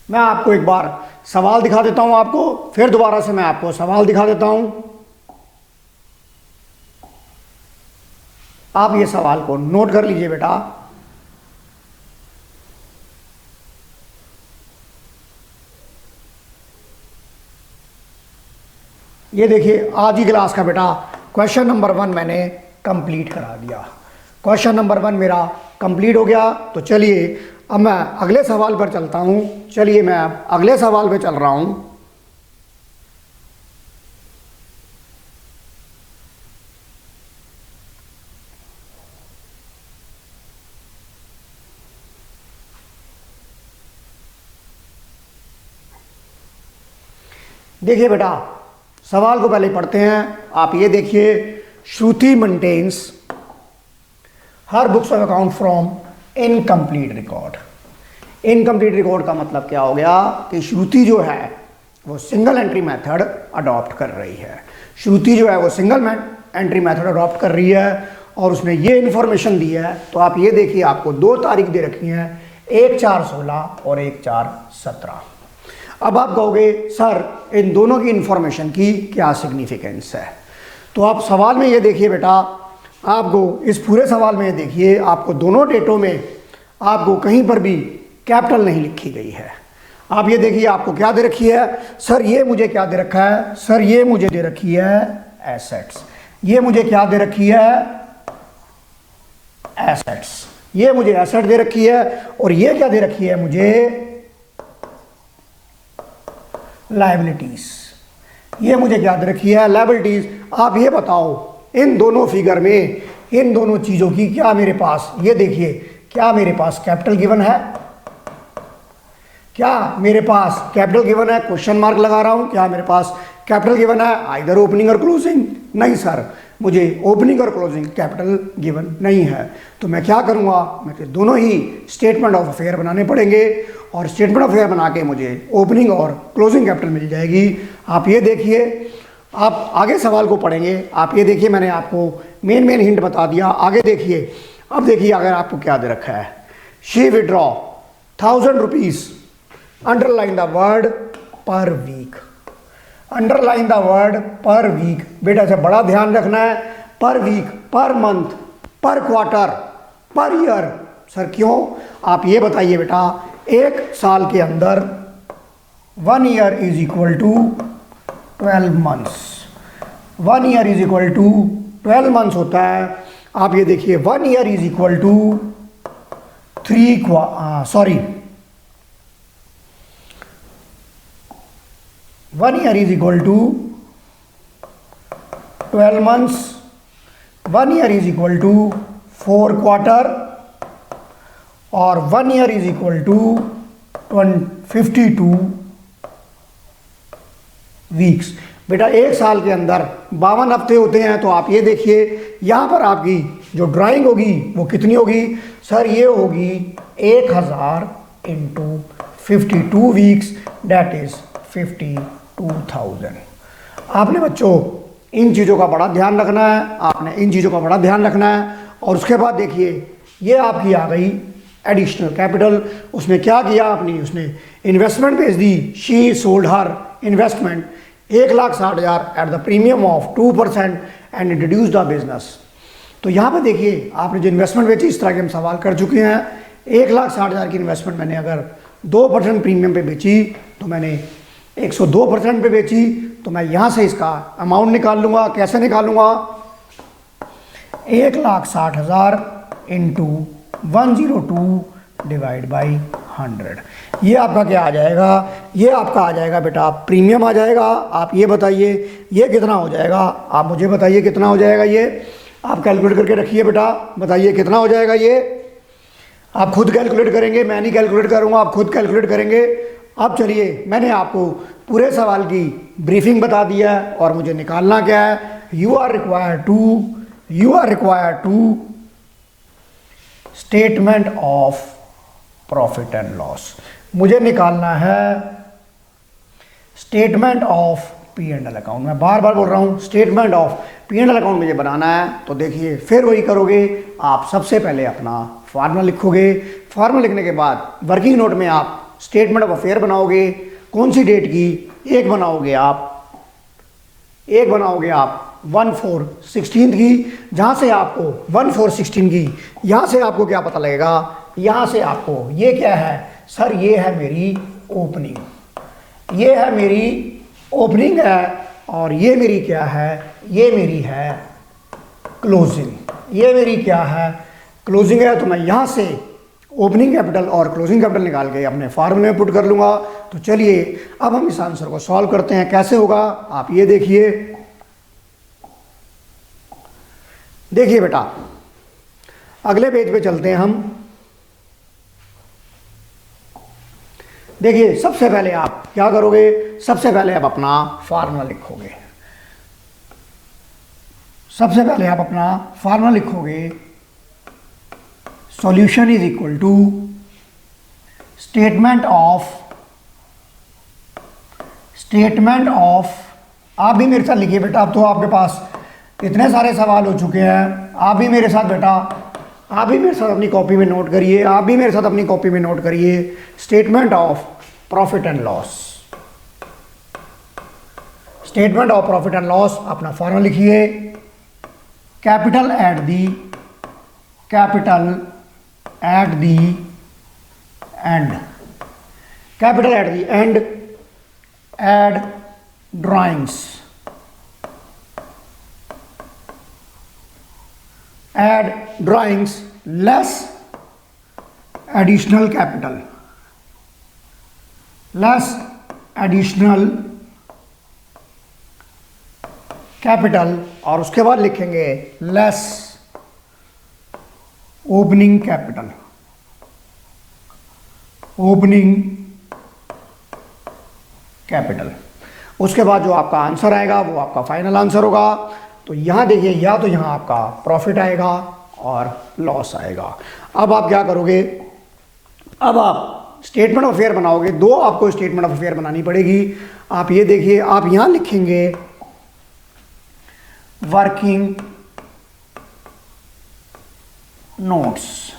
मैं आपको एक बार सवाल दिखा देता हूं, आपको फिर दोबारा से मैं आपको सवाल दिखा देता हूं। आप ये सवाल को नोट कर लीजिए बेटा। ये देखिए आज की क्लास का बेटा क्वेश्चन नंबर 1 मैंने कंप्लीट करा दिया। क्वेश्चन नंबर 1 मेरा कंप्लीट हो गया। तो चलिए अब मैं अगले सवाल पर चलता हूं। चलिए मैं अब अगले सवाल पे चल रहा हूं। देखिए बेटा सवाल को पहले पढ़ते हैं। आप ये देखिए, Shruti maintains her books of account from incomplete record. Incomplete record का मतलब क्या हो गया कि श्रुति जो है वो सिंगल एंट्री मेथड अडॉप्ट कर रही है। श्रुति जो है वो सिंगल एंट्री मेथड अडॉप्ट कर रही है और उसने ये इन्फॉर्मेशन दी है। तो आप ये देखिए आपको 2 तारीख दे रखी हैं, 1/4/16 और 1/4/17। अब आप कहोगे सर इन दोनों की इन्फॉर्मेशन की क्या सिग्निफिकेंस है? तो आप सवाल में ये देखिए बेटा, आपको इस पूरे सवाल में देखिए आपको दोनों डेटों में आपको कहीं पर भी कैपिटल नहीं लिखी गई है। आप ये देखिए आपको क्या दे रखी है सर? ये मुझे क्या दे रखा है सर? ये मुझे दे रखी है एसेट्स। ये मुझे क्या दे रखी है? एसेट्स। ये मुझे एसेट दे रखी है। और ये क्या दे रखी है मुझे? लायबिलिटीज। ये मुझे क्या दे रखी है? लायबिलिटीज। आप ये बताओ इन दोनों फिगर में इन दोनों चीज़ों की क्या मेरे पास, ये देखिए क्या मेरे पास कैपिटल गिवन है? क्या मेरे पास कैपिटल गिवन है, क्वेश्चन मार्क लगा रहा हूँ, क्या मेरे पास कैपिटल गिवन है आइदर ओपनिंग और क्लोजिंग? नहीं सर, मुझे ओपनिंग और क्लोजिंग कैपिटल गिवन नहीं है। तो मैं क्या करूँगा, मुझे दोनों ही स्टेटमेंट ऑफ अफेयर बनाने पड़ेंगे और स्टेटमेंट ऑफ अफेयर बना के मुझे ओपनिंग और क्लोजिंग कैपिटल मिल जाएगी। आप ये देखिए, आप आगे सवाल को पढ़ेंगे, आप ये देखिए मैंने आपको मेन हिंट बता दिया। आगे देखिए, अब देखिए अगर आपको क्या दे रखा है, she withdraw 1000 rupees, underline the word per week, underline the word per week. बेटा से बड़ा ध्यान रखना है, पर वीक, पर मंथ, पर क्वार्टर, पर ईयर। सर क्यों, आप ये बताइए बेटा। एक साल के अंदर 1 year is equal to 12 months, 1 year is equal to 12 months होता है। आप ये देखिए 1 year is equal to 1 year is equal to 12 months, 1 year is equal to 4 quarter और 1 year is equal to 52 weeks. बेटा एक साल के अंदर 52 हफ्ते होते हैं। तो आप ये देखिए यहाँ पर आपकी जो ड्राइंग होगी वो कितनी होगी सर, ये होगी 1000 इंटू 52 वीक्स, डेट इज 52,000। आपने बच्चों इन चीज़ों का बड़ा ध्यान रखना है, आपने इन चीज़ों का बड़ा ध्यान रखना है। और उसके बाद देखिए ये आपकी आ गई एडिशनल कैपिटल। उसने क्या किया आपने, उसने इन्वेस्टमेंट भेज दी, she sold her investment 1,60,000 at the premium of 2% and introduce the business. तो यहाँ पे देखिए आपने जो इन्वेस्टमेंट बेची, इस तरह के हम सवाल कर चुके हैं। 1,60,000 की इन्वेस्टमेंट मैंने अगर 2% प्रीमियम पे बेची तो मैंने 102% पे बेची, तो मैं यहाँ से इसका अमाउंट निकाल लूँगा। कैसे निकालूँगा, 1,60,000 इंटू 102 डिवाइड बाई 100। ये आपका क्या आ जाएगा, ये आपका आ जाएगा बेटा प्रीमियम आ जाएगा। आप ये बताइए ये कितना हो जाएगा, आप मुझे बताइए कितना हो जाएगा। ये आप कैलकुलेट करके रखिए बेटा, बताइए कितना हो जाएगा। ये आप खुद कैलकुलेट करेंगे, मैं नहीं कैलकुलेट करूँगा, आप खुद कैलकुलेट करेंगे। अब चलिए मैंने आपको पूरे सवाल की ब्रीफिंग बता दिया है और मुझे निकालना क्या है, you are required to statement of profit and loss. मुझे निकालना है स्टेटमेंट ऑफ P&L अकाउंट। मैं बार बार बोल रहा हूँ स्टेटमेंट ऑफ P&L अकाउंट मुझे बनाना है। तो देखिए फिर वही करोगे, आप सबसे पहले अपना फार्मूला लिखोगे। फार्मूला लिखने के बाद वर्किंग नोट में आप स्टेटमेंट ऑफ अफेयर बनाओगे। कौन सी डेट की, एक बनाओगे आप 1/4/16 की, जहाँ से आपको 1/4/16 की, यहाँ से आपको क्या पता लगेगा, यहाँ से आपको ये क्या है सर, ये है मेरी ओपनिंग, ये है मेरी ओपनिंग है और ये मेरी क्या है, ये मेरी है क्लोजिंग, ये मेरी क्या है क्लोजिंग है। तो मैं यहाँ से ओपनिंग कैपिटल और क्लोजिंग कैपिटल निकाल के अपने फार्मूले में पुट कर लूँगा। तो चलिए अब हम इस आंसर को सॉल्व करते हैं। कैसे होगा आप ये देखिए। देखिए बेटा अगले पेज पे चलते हैं हम। देखिए सबसे पहले आप क्या करोगे, सबसे पहले आप अपना फार्मूला लिखोगे। सबसे पहले आप अपना फार्मूला लिखोगे, solution is equal to statement of, आप भी मेरे साथ लिखिए बेटा। अब तो आपके पास इतने सारे सवाल हो चुके हैं, आप भी मेरे साथ बेटा, आप भी मेरे साथ अपनी कॉपी में नोट करिए, आप भी मेरे साथ अपनी कॉपी में नोट करिए। Statement of profit and loss, statement of profit and loss अपना फॉर्मूला लिखिए। Capital at the end, capital at the end, add drawings less additional capital, less additional capital, और उसके बाद लिखेंगे less opening capital, opening capital. उसके बाद जो आपका आंसर आएगा वो आपका फाइनल आंसर होगा। तो यहाँ देखिए, या तो यहाँ आपका प्रॉफिट आएगा और लॉस आएगा। अब आप क्या करोगे, अब आप स्टेटमेंट ऑफ अफेयर बनाओगे। दो आपको स्टेटमेंट ऑफ अफेयर बनानी पड़ेगी। आप ये देखिए, आप यहाँ लिखेंगे वर्किंग नोट्स,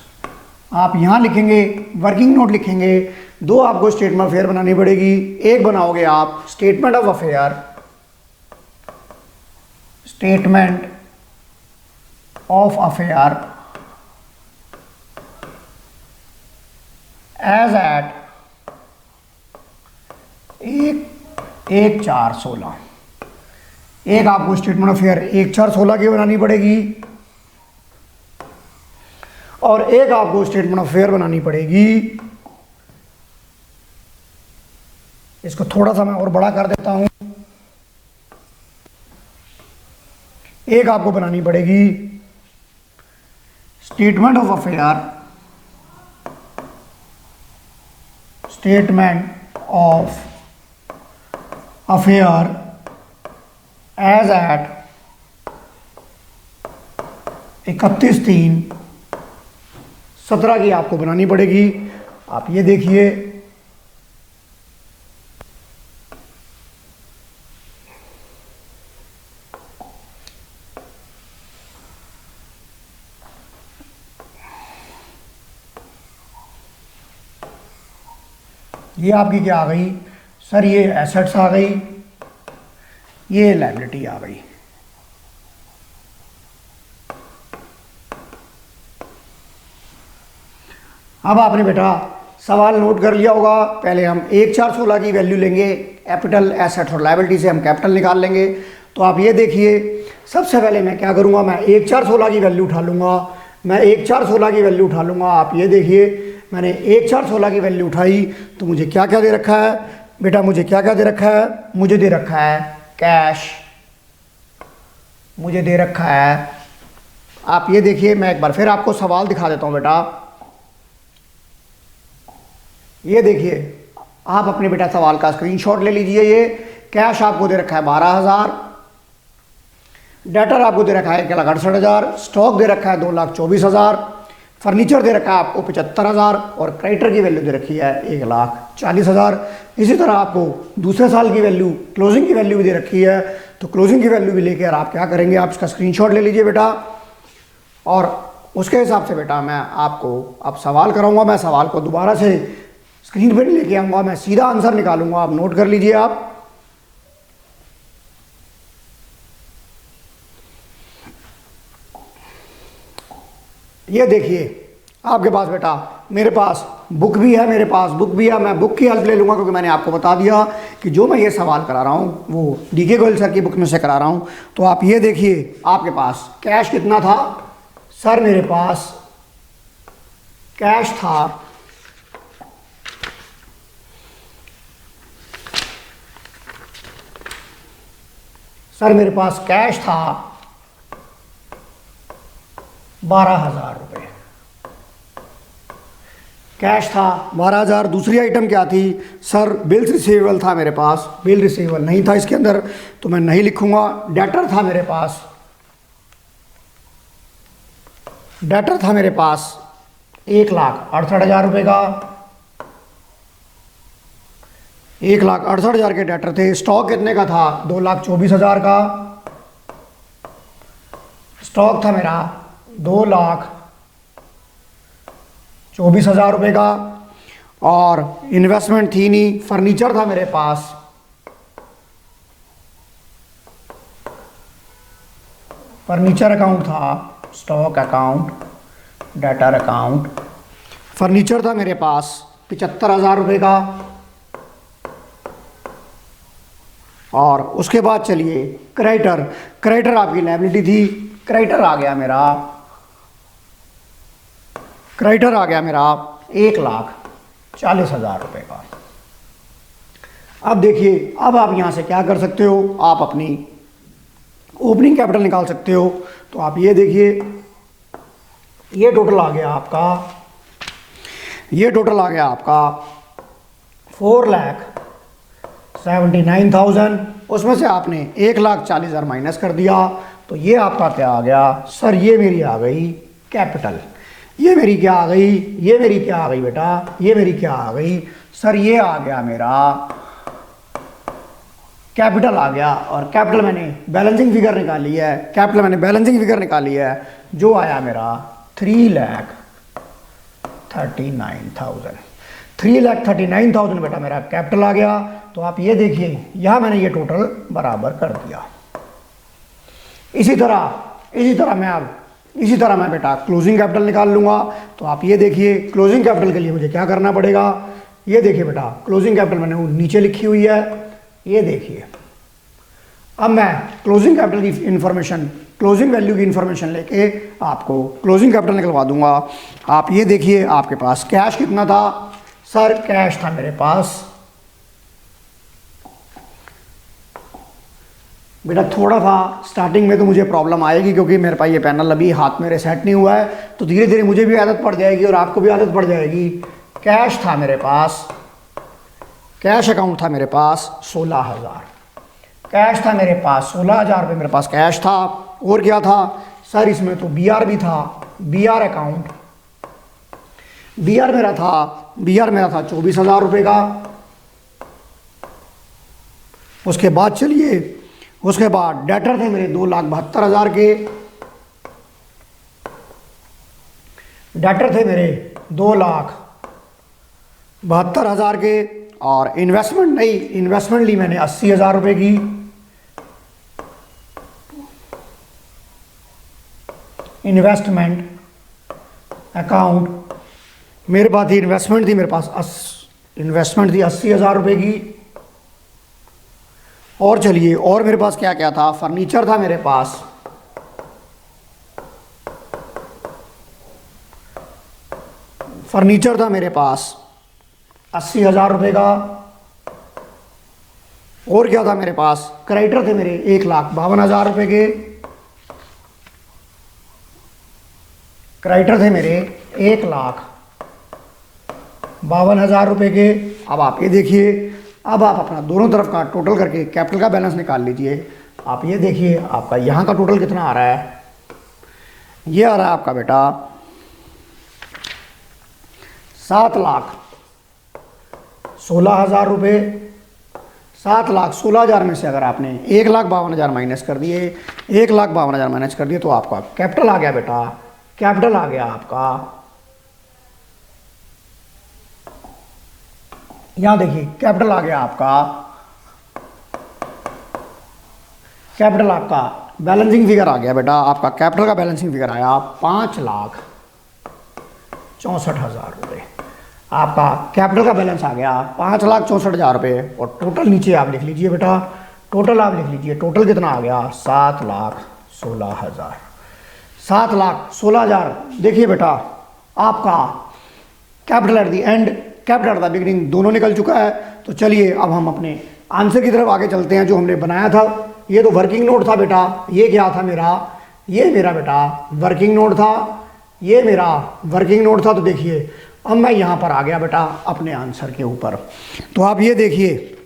आप यहाँ लिखेंगे वर्किंग नोट लिखेंगे। दो आपको स्टेटमेंट ऑफ अफेयर बनानी पड़ेगी। एक बनाओगे आप statement of affair, statement of affair as at 1/4/16। एक आपको स्टेटमेंट ऑफ अफेयर 1/4/16 की बनानी पड़ेगी और एक आपको स्टेटमेंट ऑफ अफेयर बनानी पड़ेगी, इसको थोड़ा सा मैं और बड़ा कर देता हूं, एक आपको बनानी पड़ेगी statement of affair, statement of affair as at 31/3/17 की आपको बनानी पड़ेगी। आप ये देखिए, ये आपकी क्या आ गई सर, ये एसेट्स आ गई, ये लायबिलिटी आ गई। अब आपने बेटा सवाल नोट कर लिया होगा। पहले हम 1/4/16 की वैल्यू लेंगे, कैपिटल एसेट्स और लायबिलिटी से हम कैपिटल निकाल लेंगे। तो आप ये देखिए, सबसे पहले मैं क्या करूँगा, मैं 1/4/16 की वैल्यू उठा लूँगा। मैं 1/4/16 की वैल्यू उठा लूँगा। आप ये देखिए, मैंने 1/4/16 की वैल्यू उठाई तो मुझे क्या क्या दे रखा है बेटा, मुझे क्या क्या दे रखा है, मुझे दे रखा है कैश, मुझे दे रखा है, आप ये देखिए, मैं एक बार फिर आपको सवाल दिखा देता हूँ बेटा। ये देखिए, आप अपने बेटा सवाल का स्क्रीनशॉट ले लीजिए। ये कैश आपको दे रखा है 12,000, डेटर आपको दे रखा है 1,68,000, स्टॉक दे रखा है 2,24,000, फर्नीचर दे रखा है आपको 75,000 और क्रेडिटर की वैल्यू दे रखी है 1,40,000। इसी तरह आपको दूसरे साल की वैल्यू, क्लोजिंग की वैल्यू भी दे रखी है। तो क्लोजिंग की वैल्यू भी लेकर आप क्या करेंगे, आप इसका स्क्रीनशॉट ले लीजिए बेटा और उसके हिसाब से बेटा मैं आपको अब सवाल कराऊंगा। मैं सवाल को दोबारा से स्क्रीन पर लेके आऊँगा, मैं सीधा आंसर निकालूंगा। आप नोट कर लीजिए। आप ये देखिए, आपके पास बेटा, मेरे पास बुक भी है, मैं बुक की हेल्प ले लूँगा क्योंकि मैंने आपको बता दिया कि जो मैं ये सवाल करा रहा हूँ वो डीके गोयल सर की बुक में से करा रहा हूँ। तो आप ये देखिए, आपके पास कैश कितना था सर, मेरे पास कैश था सर, मेरे पास कैश था 12,000 रुपये। कैश था 12,000। दूसरी आइटम क्या थी सर, बिल्स रिसीवेबल था मेरे पास, बिल रिसीवेबल नहीं था इसके अंदर तो मैं नहीं लिखूंगा। डेटर था मेरे पास, डेटर था मेरे पास 1,68,000 रुपये का, 1,68,000 के डेटर थे। स्टॉक कितने का था, 2,24,000 का स्टॉक था मेरा, 2,24,000 रुपये का। और इन्वेस्टमेंट थी नहीं, फर्नीचर था मेरे पास, फर्नीचर अकाउंट था, stock account, debtor account. Furniture था मेरे पास 75,000 रुपये का। और उसके बाद चलिए क्रेडिटर, क्रेडिटर आपकी लायबिलिटी थी, क्रेडिटर आ गया मेरा, क्रेडिटर आ गया मेरा 1,40,000 रुपये का। अब देखिए, अब आप यहाँ से क्या कर सकते हो, आप अपनी ओपनिंग कैपिटल निकाल सकते हो। तो आप ये देखिए, ये टोटल आ गया आपका, ये टोटल आ गया आपका 4,60,000 79,000, उसमें से आपने 1,40,000 माइनस कर दिया, तो ये आपका क्या आ गया सर, ये मेरी आ गई कैपिटल। ये मेरी क्या आ गई, ये मेरी क्या आ गई बेटा, ये मेरी क्या आ गई सर, ये आ गया मेरा कैपिटल आ गया। और कैपिटल मैंने बैलेंसिंग फिगर निकाली है, कैपिटल मैंने बैलेंसिंग फिगर निकाली है, जो आया मेरा 3,39,000। 3,39,000 बेटा मेरा कैपिटल आ गया। तो आप ये देखिए यहां मैंने ये टोटल बराबर कर दिया। इसी तरह मैं बेटा क्लोजिंग कैपिटल निकाल लूंगा। तो आप ये देखिए क्लोजिंग कैपिटल के लिए मुझे क्या करना पड़ेगा, ये देखिए बेटा क्लोजिंग कैपिटल मैंने नीचे लिखी हुई है, ये देखिए। अब मैं क्लोजिंग कैपिटल की इंफॉर्मेशन, क्लोजिंग वैल्यू की इंफॉर्मेशन लेके आपको क्लोजिंग कैपिटल निकलवा दूंगा। आप ये देखिए आपके पास कैश कितना था सर, कैश था मेरे पास बेटा थोड़ा था स्टार्टिंग में, तो मुझे प्रॉब्लम आएगी क्योंकि मेरे पास ये पैनल अभी हाथ मेरे सेट नहीं हुआ है, तो धीरे धीरे मुझे भी आदत पड़ जाएगी और आपको भी आदत पड़ जाएगी। कैश था मेरे पास, कैश अकाउंट था मेरे पास 16,000, कैश था मेरे पास 16,000 रुपये मेरे पास कैश था। और क्या था सर, इसमें तो BR भी था, BR अकाउंट, BR मेरा था 24,000 रुपये का। उसके बाद चलिए, उसके बाद डेटर थे मेरे 2,72,000 के, डेटर थे मेरे 2,72,000 के। और इन्वेस्टमेंट ली मैंने 80,000 रुपये की। इन्वेस्टमेंट अकाउंट मेरे पास थी, इन्वेस्टमेंट थी मेरे पास इन्वेस्टमेंट थी 80,000 रुपये की। और चलिए और मेरे पास क्या क्या था, फर्नीचर था मेरे पास, फर्नीचर था मेरे पास 80,000 रुपये का। और क्या था मेरे पास, क्रेडिटर थे मेरे 1,52,000 रुपये के, क्रेडिटर थे मेरे 1,52,000 रुपये के। अब आप ये देखिए, अब आप अपना दोनों तरफ का टोटल करके कैपिटल का बैलेंस निकाल लीजिए। आप ये देखिए आपका यहाँ का टोटल कितना आ रहा है, ये आ रहा है आपका बेटा 7,16,000 रुपये। 7,16,000 में से अगर आपने 1,52,000 माइनस कर दिए, 1,52,000 माइनस कर दिए, तो आपका कैपिटल आ गया बेटा, कैपिटल आ गया आपका, यहां देखिए कैपिटल आ गया आपका, कैपिटल आपका बैलेंसिंग फिगर आ गया बेटा, आपका कैपिटल का बैलेंसिंग फिगर आया 5,64,000 रुपये। आपका कैपिटल का बैलेंस आ गया 5,64,000 रुपये। और टोटल नीचे आप लिख लीजिए बेटा, टोटल आप लिख लीजिए, टोटल कितना आ गया 7,16,000। 7,16,000 देखिए बेटा आपका capital at the end, capital at the beginning दोनों निकल चुका है। तो चलिए अब हम अपने आंसर की तरफ आगे चलते हैं जो हमने बनाया था। ये तो वर्किंग नोट था बेटा, ये क्या था मेरा, ये मेरा बेटा वर्किंग नोट था, ये मेरा वर्किंग नोट था। तो देखिए अब मैं यहाँ पर आ गया बेटा अपने आंसर के ऊपर। तो आप ये देखिए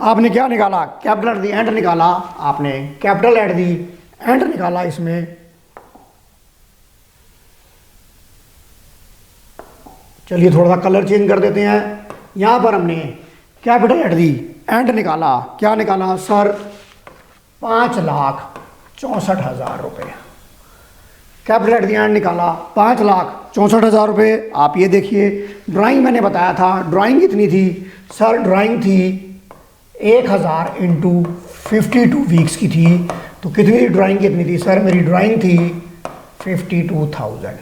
आपने क्या निकाला, कैपिटल एट द एंड निकाला, आपने कैपिटल एट द एंड निकाला। इसमें चलिए थोड़ा सा कलर चेंज कर देते हैं। यहाँ पर हमने कैपिटल एट दी एंड निकाला, क्या निकाला सर 5,64,000 रुपये। कैपिटल एट दी एंड निकाला 5,64,000 रुपये। आप ये देखिए ड्राइंग मैंने बताया था, ड्राइंग कितनी थी सर, ड्राइंग थी 1,000 इंटू 52 वीक्स की थी। तो कितनी ड्राइंग कितनी थी सर, मेरी ड्राइंग थी 52,000।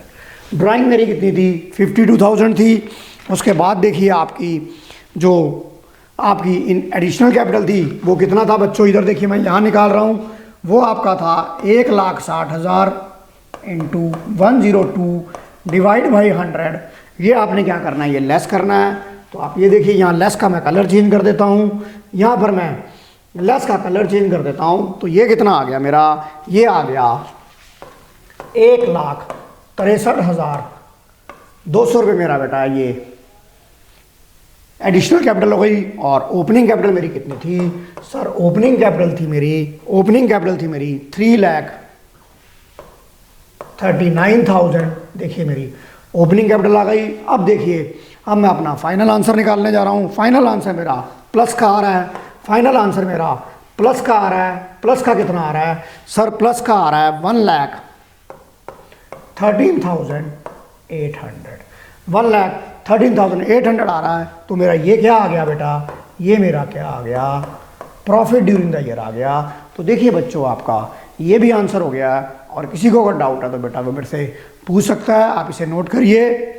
ड्राइंग मेरी कितनी थी 52,000 थी। उसके बाद देखिए आपकी जो आपकी इन एडिशनल कैपिटल थी वो कितना था बच्चों, इधर देखिए मैं यहाँ निकाल रहा हूँ, वो आपका था 1,60,000 इंटू 102 डिवाइड बाई 100। ये आपने क्या करना है, ये लेस करना है। तो आप ये देखिए यहाँ लेस का मैं कलर चेंज कर देता हूँ, यहाँ पर मैं लेस का कलर चेंज कर देता हूँ। तो ये कितना आ गया मेरा, ये आ गया 1,63,200 रुपये मेरा बेटा ये एडिशनल कैपिटल हो गई। और ओपनिंग कैपिटल मेरी कितनी थी सर? ओपनिंग कैपिटल थी मेरी 3,39,000। देखिए मेरी ओपनिंग कैपिटल आ गई। अब देखिए, अब मैं अपना फाइनल आंसर निकालने जा रहा हूँ। फाइनल आंसर मेरा प्लस का आ रहा है। फाइनल आंसर मेरा प्लस का आ रहा है। प्लस का कितना आ रहा है सर? प्लस का आ रहा है 1,13,800। 1,13,800 आ रहा है। तो मेरा ये क्या आ गया बेटा? ये मेरा क्या आ गया? प्रॉफिट ड्यूरिंग द ईयर आ गया। तो देखिए बच्चों, आपका ये भी आंसर हो गया। और किसी को अगर डाउट है तो बेटा वो मेरे से पूछ सकता है। आप इसे नोट करिए।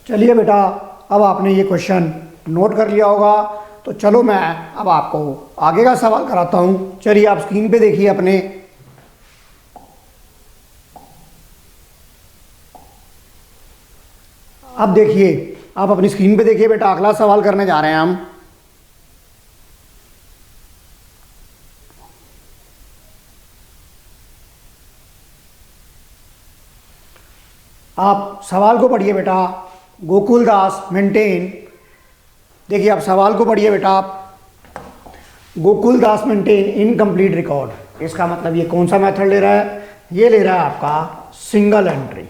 चलिए बेटा, अब आपने ये क्वेश्चन नोट कर लिया होगा। तो चलो मैं अब आपको आगे का सवाल कराता हूँ। चलिए आप स्क्रीन पे देखिए अपने। अब देखिए, आप अपनी स्क्रीन पे देखिए बेटा, अगला सवाल करने जा रहे हैं हम। आप सवाल को पढ़िए बेटा। गोकुल दास मेंटेन, देखिए आप सवाल को पढ़िए बेटा। आप गोकुल दास मेंटेन इनकम्प्लीट रिकॉर्ड, इसका मतलब ये कौन सा मेथड ले रहा है? ये ले रहा है आपका सिंगल एंट्री।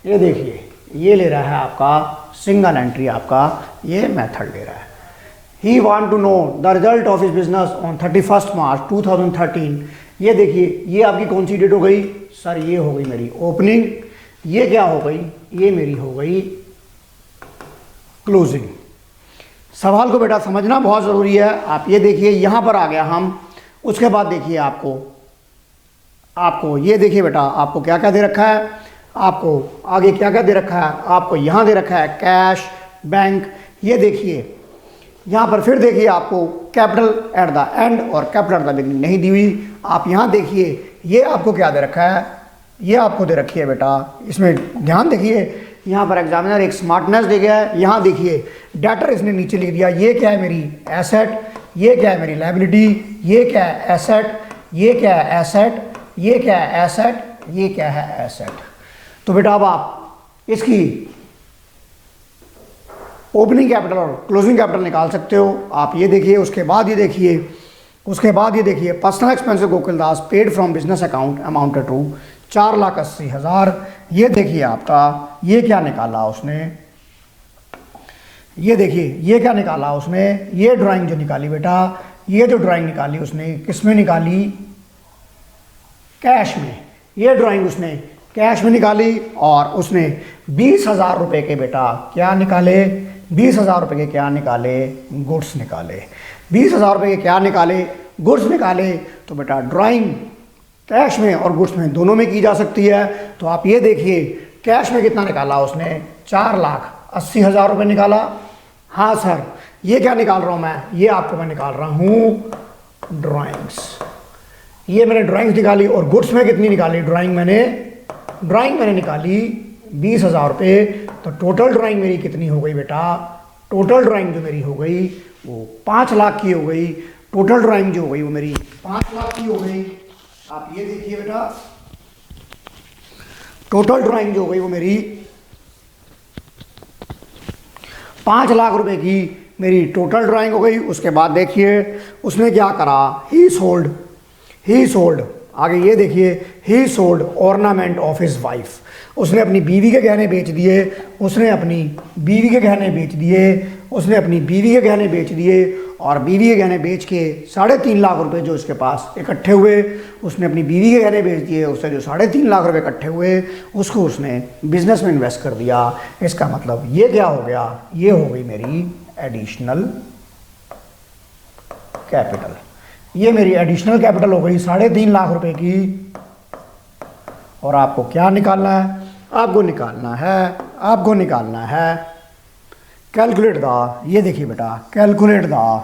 ये देखिए, ये ले रहा है आपका सिंगल एंट्री, आपका ये मेथड ले रहा है। He want to know the result of his business on 31 March 2013। ये देखिए, ये आपकी कौन सी डेट हो गई सर? ये हो गई मेरी ओपनिंग। ये क्या हो गई? ये मेरी हो गई क्लोजिंग। सवाल को बेटा समझना बहुत ज़रूरी है। आप ये देखिए, यहाँ पर आ गया हम। उसके बाद देखिए आपको ये देखिए बेटा, आपको क्या क्या दे रखा है? आपको आगे क्या क्या दे रखा है? आपको यहाँ दे रखा है कैश, बैंक। ये देखिए यहाँ पर फिर देखिए आपको कैपिटल एट द एंड और कैपिटल एट द बिगिनिंग नहीं दी हुई। आप यहाँ देखिए, ये आपको क्या दे रखा है? ये आपको दे रखी है बेटा, इसमें ध्यान देखिए। यहाँ पर एग्जामिनर एक स्मार्टनेस दे गया है। यहाँ देखिए डेटर इसने नीचे लिख दिया। ये क्या है मेरी एसेट, ये क्या है मेरी लायबिलिटी, ये क्या है एसेट, ये क्या है एसेट, ये क्या है एसेट, ये क्या है एसेट। तो बेटा अब आप इसकी ओपनिंग कैपिटल और क्लोजिंग कैपिटल निकाल सकते हो। आप ये देखिए, उसके बाद ये देखिए, personal expense Gokul Das paid from business account amounted to 4,80,000। ये देखिए आपका ये क्या निकाला उसने? ये देखिए ये क्या निकाला उसने? ये ड्राइंग जो निकाली बेटा, ये जो ड्राइंग निकाली उसने किस में निकाली? कैश में। ये ड्राइंग उसने कैश में निकाली और उसने 20,000 रुपये के बेटा क्या निकाले? 20,000 रुपये के क्या निकाले? गुड्स निकाले। 20,000 रुपये के क्या निकाले? गुड्स निकाले। तो बेटा ड्राइंग कैश में और गुड्स में दोनों में की जा सकती है। तो आप ये देखिए, कैश में कितना निकाला उसने? 4,80,000 रुपये निकाला। हाँ सर, ये क्या निकाल रहा हूँ मैं? ये आपको मैं निकाल रहा हूँ ड्राइंग्स। ये मैंने ड्राइंग्स निकाली। और गुड्स में कितनी निकाली? ड्राइंग मैंने निकाली 20,000 रुपये। तो टोटल ड्राइंग मेरी कितनी हो गई बेटा? टोटल ड्राइंग जो मेरी हो गई वो 5 लाख की हो गई। टोटल ड्राइंग जो हो गई वो मेरी 5 लाख की हो गई। आप ये देखिए बेटा, टोटल ड्राइंग जो हो गई वो मेरी 5 लाख रुपए की मेरी टोटल ड्राइंग हो गई। उसके बाद देखिए उसने क्या करा, ही सोल्ड आगे ये देखिए, ही sold ornament of his wife. उसने अपनी बीवी के गहने बेच दिए, उसने अपनी बीवी के गहने बेच दिए, उसने अपनी बीवी के गहने बेच दिए और बीवी के गहने बेच के 3.5 लाख रुपए जो उसके पास इकट्ठे हुए, उसने अपनी बीवी के गहने बेच दिए। उससे जो 3.5 लाख रुपए इकट्ठे हुए उसको उसने बिजनेस में इन्वेस्ट कर दिया। इसका मतलब ये क्या हो गया, ये हो गई मेरी एडिशनल कैपिटल। ये मेरी एडिशनल कैपिटल हो गई 3.5 लाख रुपए की। और आपको क्या निकालना है, आपको निकालना है कैलकुलेट द, ये देखिए बेटा कैलकुलेट द,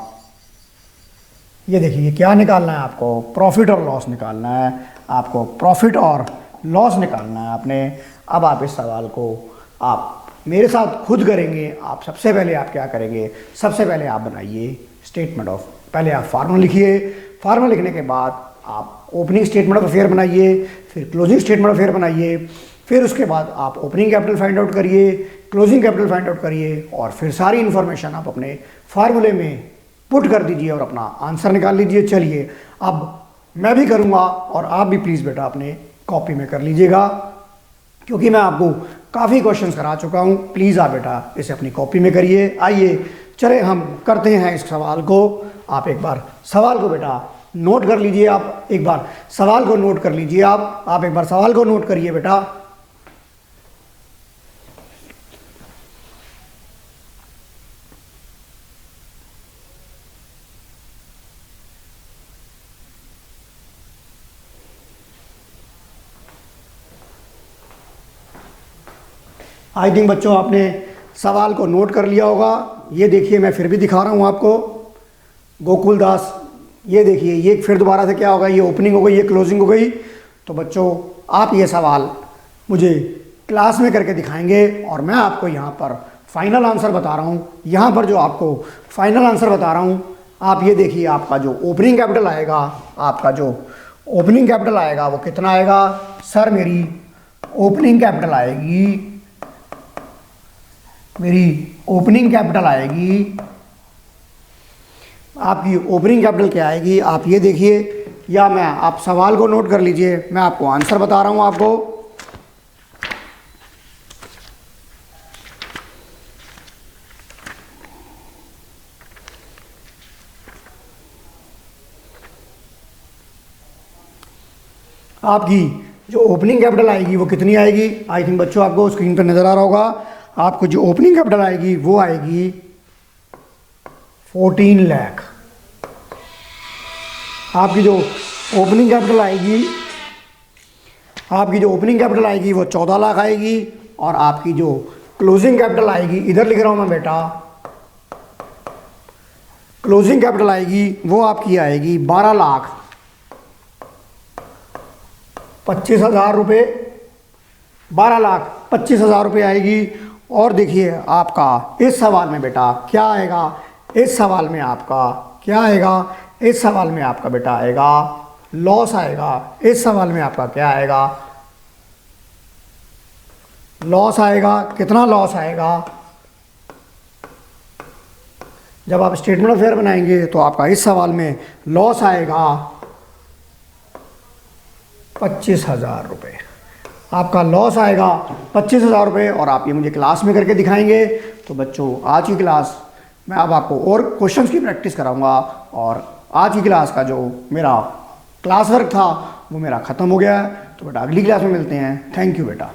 ये देखिए क्या निकालना है आपको, प्रॉफिट और लॉस निकालना है। आपको प्रॉफिट और लॉस निकालना है आपने। अब आप इस सवाल को आप मेरे साथ खुद करेंगे। आप सबसे पहले आप क्या करेंगे, सबसे पहले आप बनाइए स्टेटमेंट ऑफ, पहले आप फार्मूला लिखिए। फार्मूला लिखने के बाद आप ओपनिंग स्टेटमेंट ऑफ अफेयर बनाइए, फिर क्लोजिंग स्टेटमेंट ऑफ अफेयर बनाइए, फिर उसके बाद आप ओपनिंग कैपिटल फाइंड आउट करिए, क्लोजिंग कैपिटल फाइंड आउट करिए और फिर सारी इन्फॉर्मेशन आप अपने फार्मूले में पुट कर दीजिए और अपना आंसर निकाल लीजिए। चलिए अब मैं भी करूँगा और आप भी प्लीज़ बेटा अपने कॉपी में कर लीजिएगा, क्योंकि मैं आपको काफ़ी क्वेश्चंस करा चुका हूँ। प्लीज़ आप बेटा इसे अपनी कॉपी में करिए। आइए चले हम करते हैं इस सवाल को। आप एक बार सवाल को बेटा नोट कर लीजिए, आप एक बार सवाल को नोट कर लीजिए। आप एक बार सवाल को नोट करिए बेटा। आई थिंक बच्चों आपने सवाल को नोट कर लिया होगा। ये देखिए मैं फिर भी दिखा रहा हूँ आपको, गोकुल दास, ये देखिए ये फिर दोबारा से क्या होगा, ये ओपनिंग हो गई, ये क्लोजिंग हो गई। तो बच्चों आप ये सवाल मुझे क्लास में करके दिखाएंगे और मैं आपको यहाँ पर फाइनल आंसर बता रहा हूँ। यहाँ पर जो आपको फाइनल आंसर बता रहा हूँ, आप ये देखिए आपका जो ओपनिंग कैपिटल आएगा, आपका जो ओपनिंग कैपिटल आएगा वो कितना आएगा। सर मेरी ओपनिंग कैपिटल आएगी, मेरी ओपनिंग कैपिटल आएगी, आपकी ओपनिंग कैपिटल क्या आएगी, आप ये देखिए, या मैं आप सवाल को नोट कर लीजिए, मैं आपको आंसर बता रहा हूँ आपको। आपकी जो ओपनिंग कैपिटल आएगी वो कितनी आएगी। आई थिंक बच्चों आपको स्क्रीन पर नज़र आ रहा होगा, आपको जो ओपनिंग कैपिटल आएगी वो आएगी 14 लाख। आपकी जो ओपनिंग कैपिटल आएगी, आपकी जो ओपनिंग कैपिटल आएगी वो 14 लाख आएगी। और आपकी जो क्लोजिंग कैपिटल आएगी, इधर लिख रहा हूँ मैं बेटा, क्लोजिंग कैपिटल आएगी वो आपकी आएगी 12,25,000 रुपये, 12,25,000 रुपये आएगी। और देखिए आपका इस सवाल में बेटा क्या आएगा, इस सवाल में आपका क्या आएगा, इस सवाल में आपका बेटा आएगा लॉस आएगा। इस सवाल में आपका क्या आएगा, लॉस आएगा। कितना लॉस आएगा, जब आप स्टेटमेंट ऑफ अफेयर बनाएंगे तो आपका इस सवाल में लॉस आएगा 25,000 रुपये। आपका लॉस आएगा 25,000 रुपये और आप ये मुझे क्लास में करके दिखाएंगे। तो बच्चों आज की क्लास मैं अब आपको और क्वेश्चंस की प्रैक्टिस कराऊंगा और आज की क्लास का जो मेरा क्लास वर्क था वो मेरा ख़त्म हो गया है। तो बेटा अगली क्लास में मिलते हैं। थैंक यू बेटा।